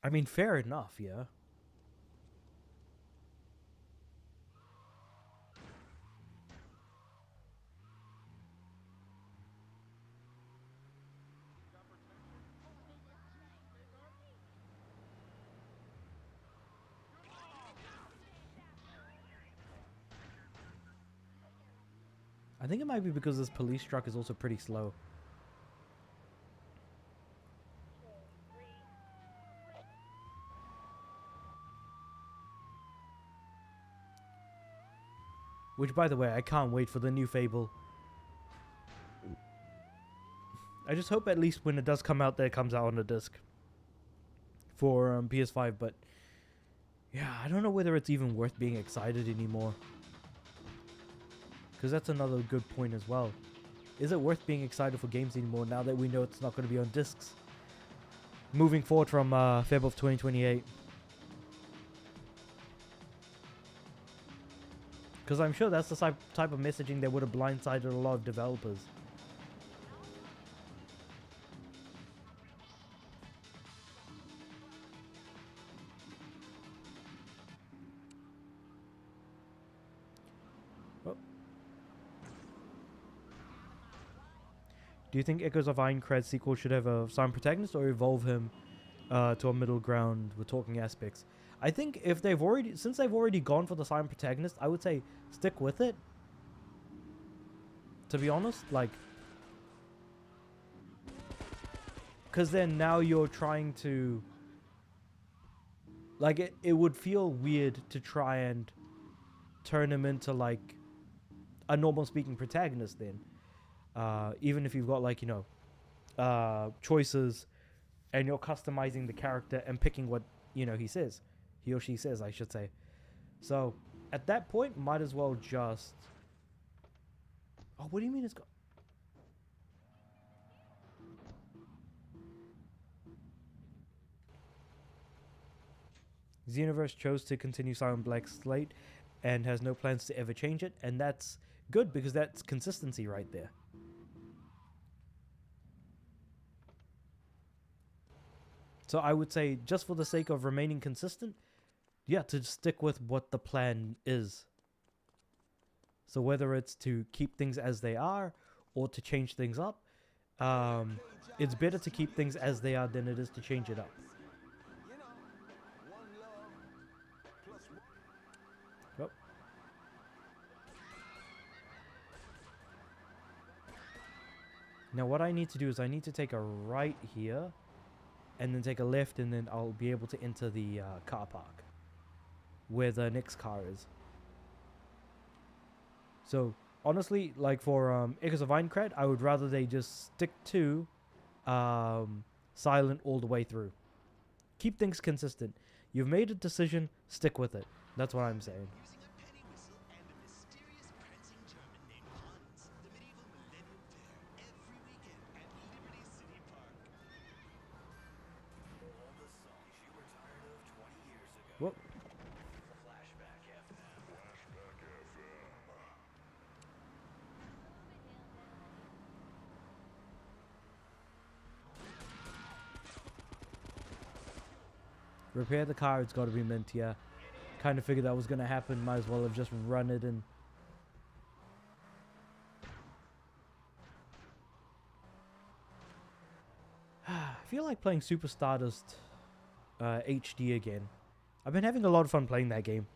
I mean, fair enough, yeah. I think it might be because this police truck is also pretty slow. Which, by the way, I can't wait for the new Fable. I just hope at least when it does come out, that it comes out on a disc for PS5. But yeah, I don't know whether it's even worth being excited anymore. Because that's another good point as well. Is it worth being excited for games anymore now that we know it's not going to be on discs? Moving forward from Feb of 2028. Because I'm sure that's the type of messaging that would have blindsided a lot of developers. Oh. Do you think Echoes of Aincrad sequel should have a silent protagonist or evolve him to a middle ground with talking aspects? I think if they've already, since they've already gone for the silent protagonist, I would say stick with it. To be honest, like, because then now you're trying to, like, it would feel weird to try and turn him into like a normal speaking protagonist then. Even if you've got like, you know, choices and you're customizing the character and picking what, you know, he says. He or she says, I should say. So, at that point, might as well just... Oh, what do you mean it's got... Xenoverse chose to continue Silent Black Slate and has no plans to ever change it. And that's good because that's consistency right there. So I would say, just for the sake of remaining consistent, yeah, to stick with what the plan is. So whether it's to keep things as they are or to change things up, it's better to keep things as they are than it is to change it up. Oh. Now what I need to do is I need to take a right here and then take a left, and then I'll be able to enter the car park where the next car is. So honestly, like for Echoes of Aincrad, I would rather they just stick to silent all the way through. Keep things consistent. You've made a decision, stick with it. That's what I'm saying. Whoop. Repair the car, it's got to be mint, yeah. Kind of figured that was going to happen, might as well have just run it in. I feel like playing Super Stardust HD again. I've been having a lot of fun playing that game.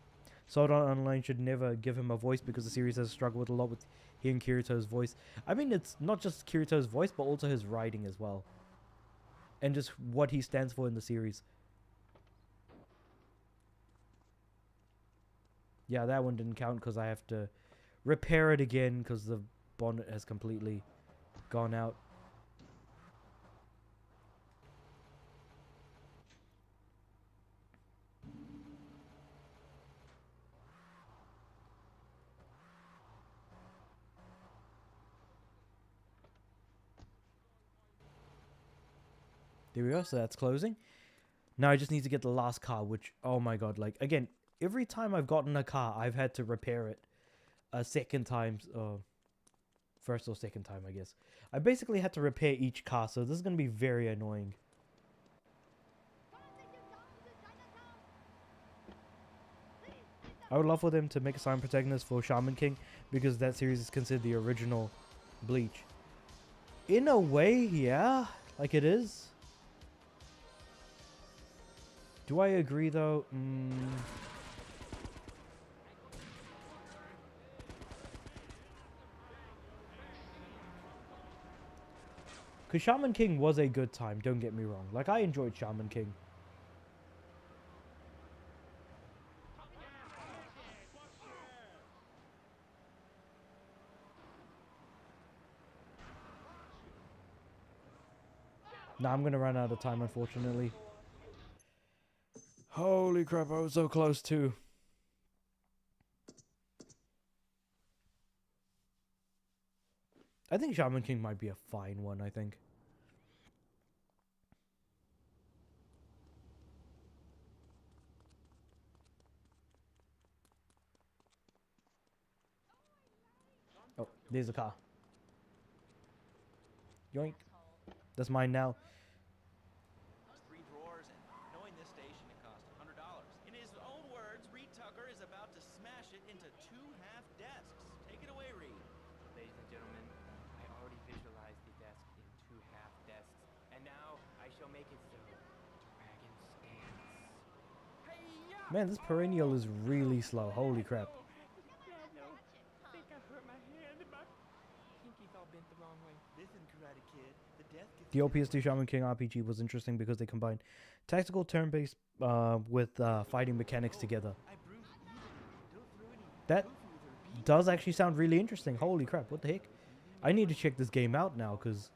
Sword Art Online should never give him a voice because the series has struggled a lot with hearing Kirito's voice. I mean, it's not just Kirito's voice, but also his writing as well. And just what he stands for in the series. Yeah, that one didn't count because I have to repair it again because the bonnet has completely gone out. There we go, so that's closing. Now I just need to get the last car, which, oh my god, like, again, every time I've gotten a car, I've had to repair it a second time, first or second time, I guess. I basically had to repair each car, so this is going to be very annoying. I would love for them to make a silent protagonist for Shaman King, because that series is considered the original Bleach. In a way, yeah, like it is. Do I agree, though? Because Shaman King was a good time, don't get me wrong. Like, I enjoyed Shaman King. Nah, I'm gonna run out of time, unfortunately. Holy crap, I was so close too. I think Shaman King might be a fine one, I think. Oh, there's a car. Yoink. That's mine now. 3 drawers, and knowing this station, it cost $100. In his own words, Reed Tucker is about to smash it into 2 half desks. Take it away, Reed. Ladies and gentlemen, I already visualized the desk in 2 half desks, and now I shall make it so. Dragon stance. Man, this perennial is really slow. Holy crap. No, I think I hurt my hand. My pinky felt bent the wrong way. Listen, Karate Kid, the death gets The OPS2 Shaman King RPG was interesting because they combined tactical turn-based with fighting mechanics together. That does actually sound really interesting. Holy crap, what the heck? I need to check this game out now because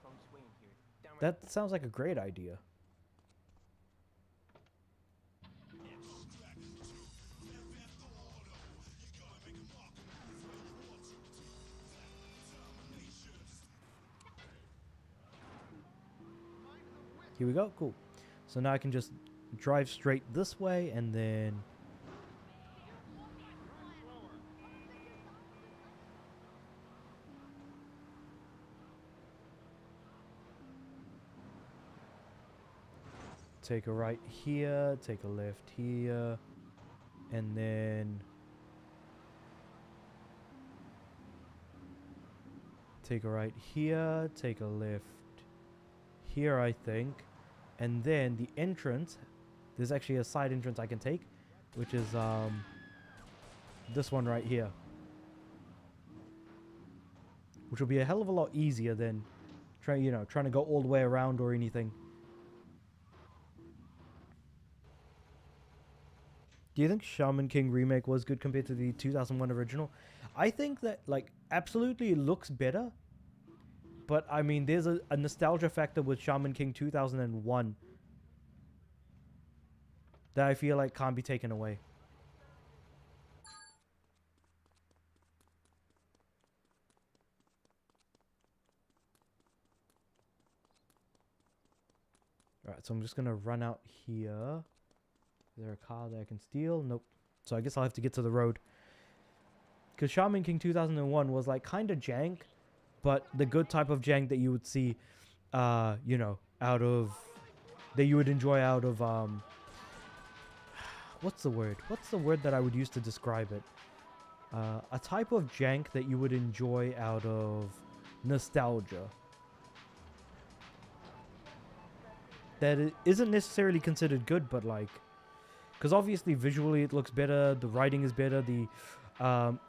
that sounds like a great idea. Here we go, cool. So now I can just drive straight this way and then... take a right here, take a left here, and then... take a right here, take a left here, I think. And then the entrance, there's actually a side entrance I can take, which is this one right here. Which will be a hell of a lot easier than trying to go all the way around or anything. Do you think Shaman King Remake was good compared to the 2001 original? I think that, like, absolutely it looks better. But, I mean, there's a nostalgia factor with Shaman King 2001 that I feel like can't be taken away. Alright, so I'm just going to run out here. Is there a car that I can steal? Nope. So I guess I'll have to get to the road. Because Shaman King 2001 was, like, kind of jank. But the good type of jank that you would see, that you would enjoy out of, what's the word? What's the word that I would use to describe it? A type of jank that you would enjoy out of nostalgia. That it isn't necessarily considered good, but like, because obviously visually it looks better, the writing is better,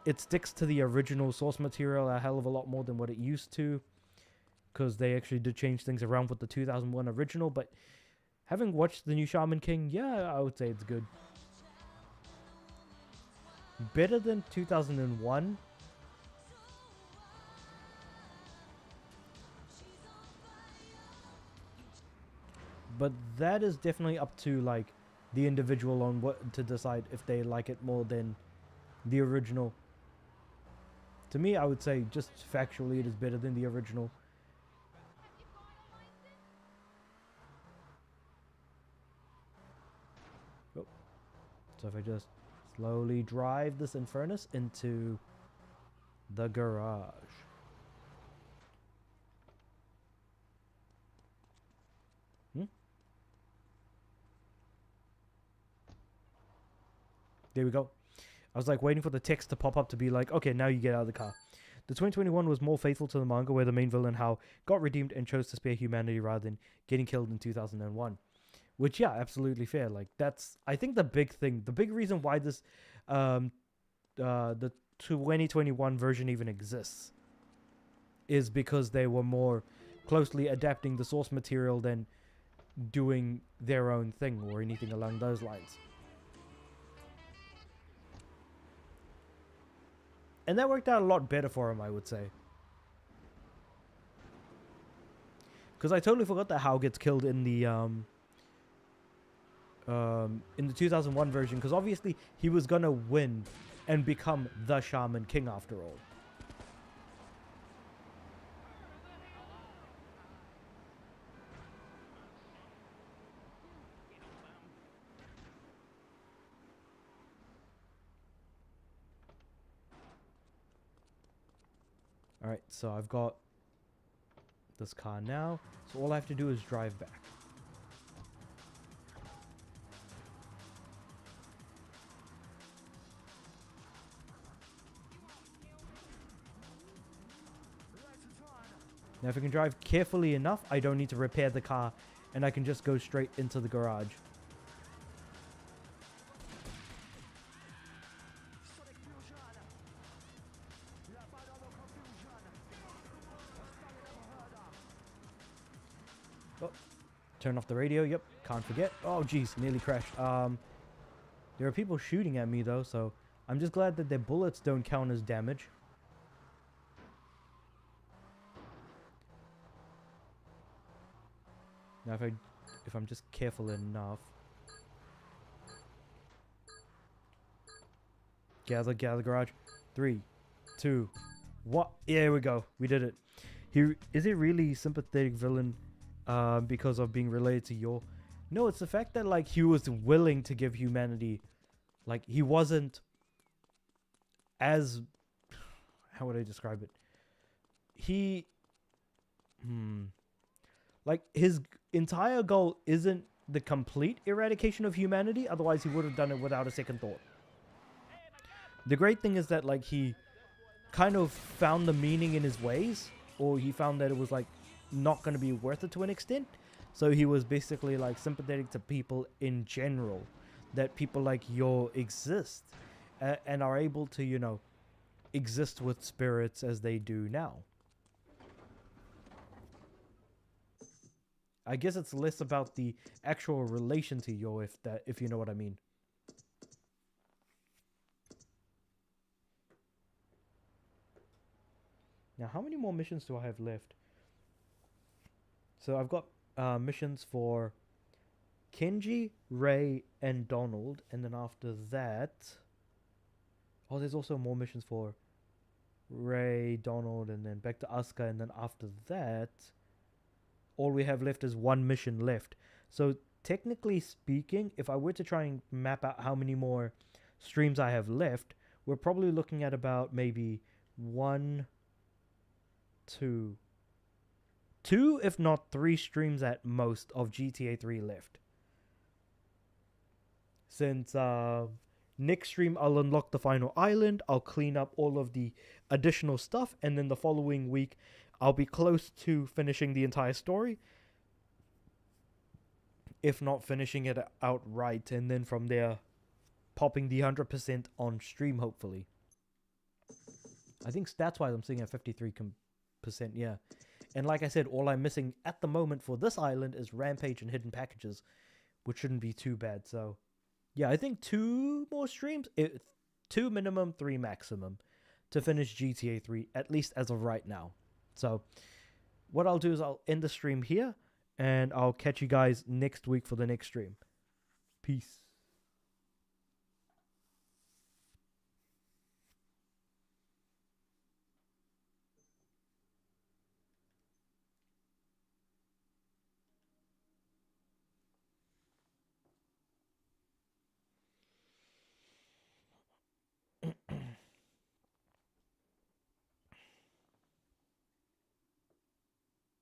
it sticks to the original source material a hell of a lot more than what it used to, because they actually did change things around with the 2001 original. But having watched the new Shaman King, yeah, I would say it's good. Better than 2001. But that is definitely up to, like, the individual on what to decide if they like it more than the original. To me, I would say just factually it is better than the original. Oh. So if I just slowly drive this Infernus into the garage. There we go. I was like waiting for the text to pop up to be like, okay, now you get out of the car. The 2021 was more faithful to the manga, where the main villain Hao got redeemed and chose to spare humanity rather than getting killed in 2001. Which, yeah, absolutely fair. Like, that's, I think, the big thing. The big reason why this, the 2021 version even exists is because they were more closely adapting the source material than doing their own thing or anything along those lines. And that worked out a lot better for him, I would say. Because I totally forgot that Hao gets killed in the 2001 version. Because obviously he was gonna win and become the Shaman King after all. Alright, so I've got this car now. So all I have to do is drive back. Now if I can drive carefully enough, I don't need to repair the car and I can just go straight into the garage. Oh, turn off the radio. Yep, can't forget. Oh jeez, nearly crashed. There are people shooting at me though, so I'm just glad that their bullets don't count as damage. Now if I'm just careful enough. Gather garage. 3, 2, 1. Yeah, here we go. We did it. Is he really sympathetic villain because of being related to Yor? No, it's the fact that like he was willing to give humanity, like he wasn't as, how would I describe it? Like his entire goal isn't the complete eradication of humanity, otherwise he would have done it without a second thought. The great thing is that like he kind of found the meaning in his ways, or he found that it was like not going to be worth it to an extent. So he was basically like sympathetic to people in general, that people like Yor exist and are able to, you know, exist with spirits as they do now. I guess it's less about the actual relation to Yor, if you know what I mean. Now, how many more missions do I have left? So I've got missions for Kenji, Ray, and Donald, and then after that, oh, there's also more missions for Ray, Donald, and then back to Asuka, and then after that, all we have left is one mission left. So technically speaking, if I were to try and map out how many more streams I have left, we're probably looking at about maybe 1, 2, if not 3 streams at most of GTA 3 left. Since next stream I'll unlock the final island, I'll clean up all of the additional stuff, and then the following week I'll be close to finishing the entire story, if not finishing it outright, and then from there popping the 100% on stream, hopefully. I think stats-wise I'm sitting at 53%, yeah. And like I said, all I'm missing at the moment for this island is Rampage and Hidden Packages, which shouldn't be too bad. So yeah, I think 2 more streams, 2 minimum, 3 maximum, to finish GTA 3, at least as of right now. So what I'll do is I'll end the stream here, and I'll catch you guys next week for the next stream. Peace.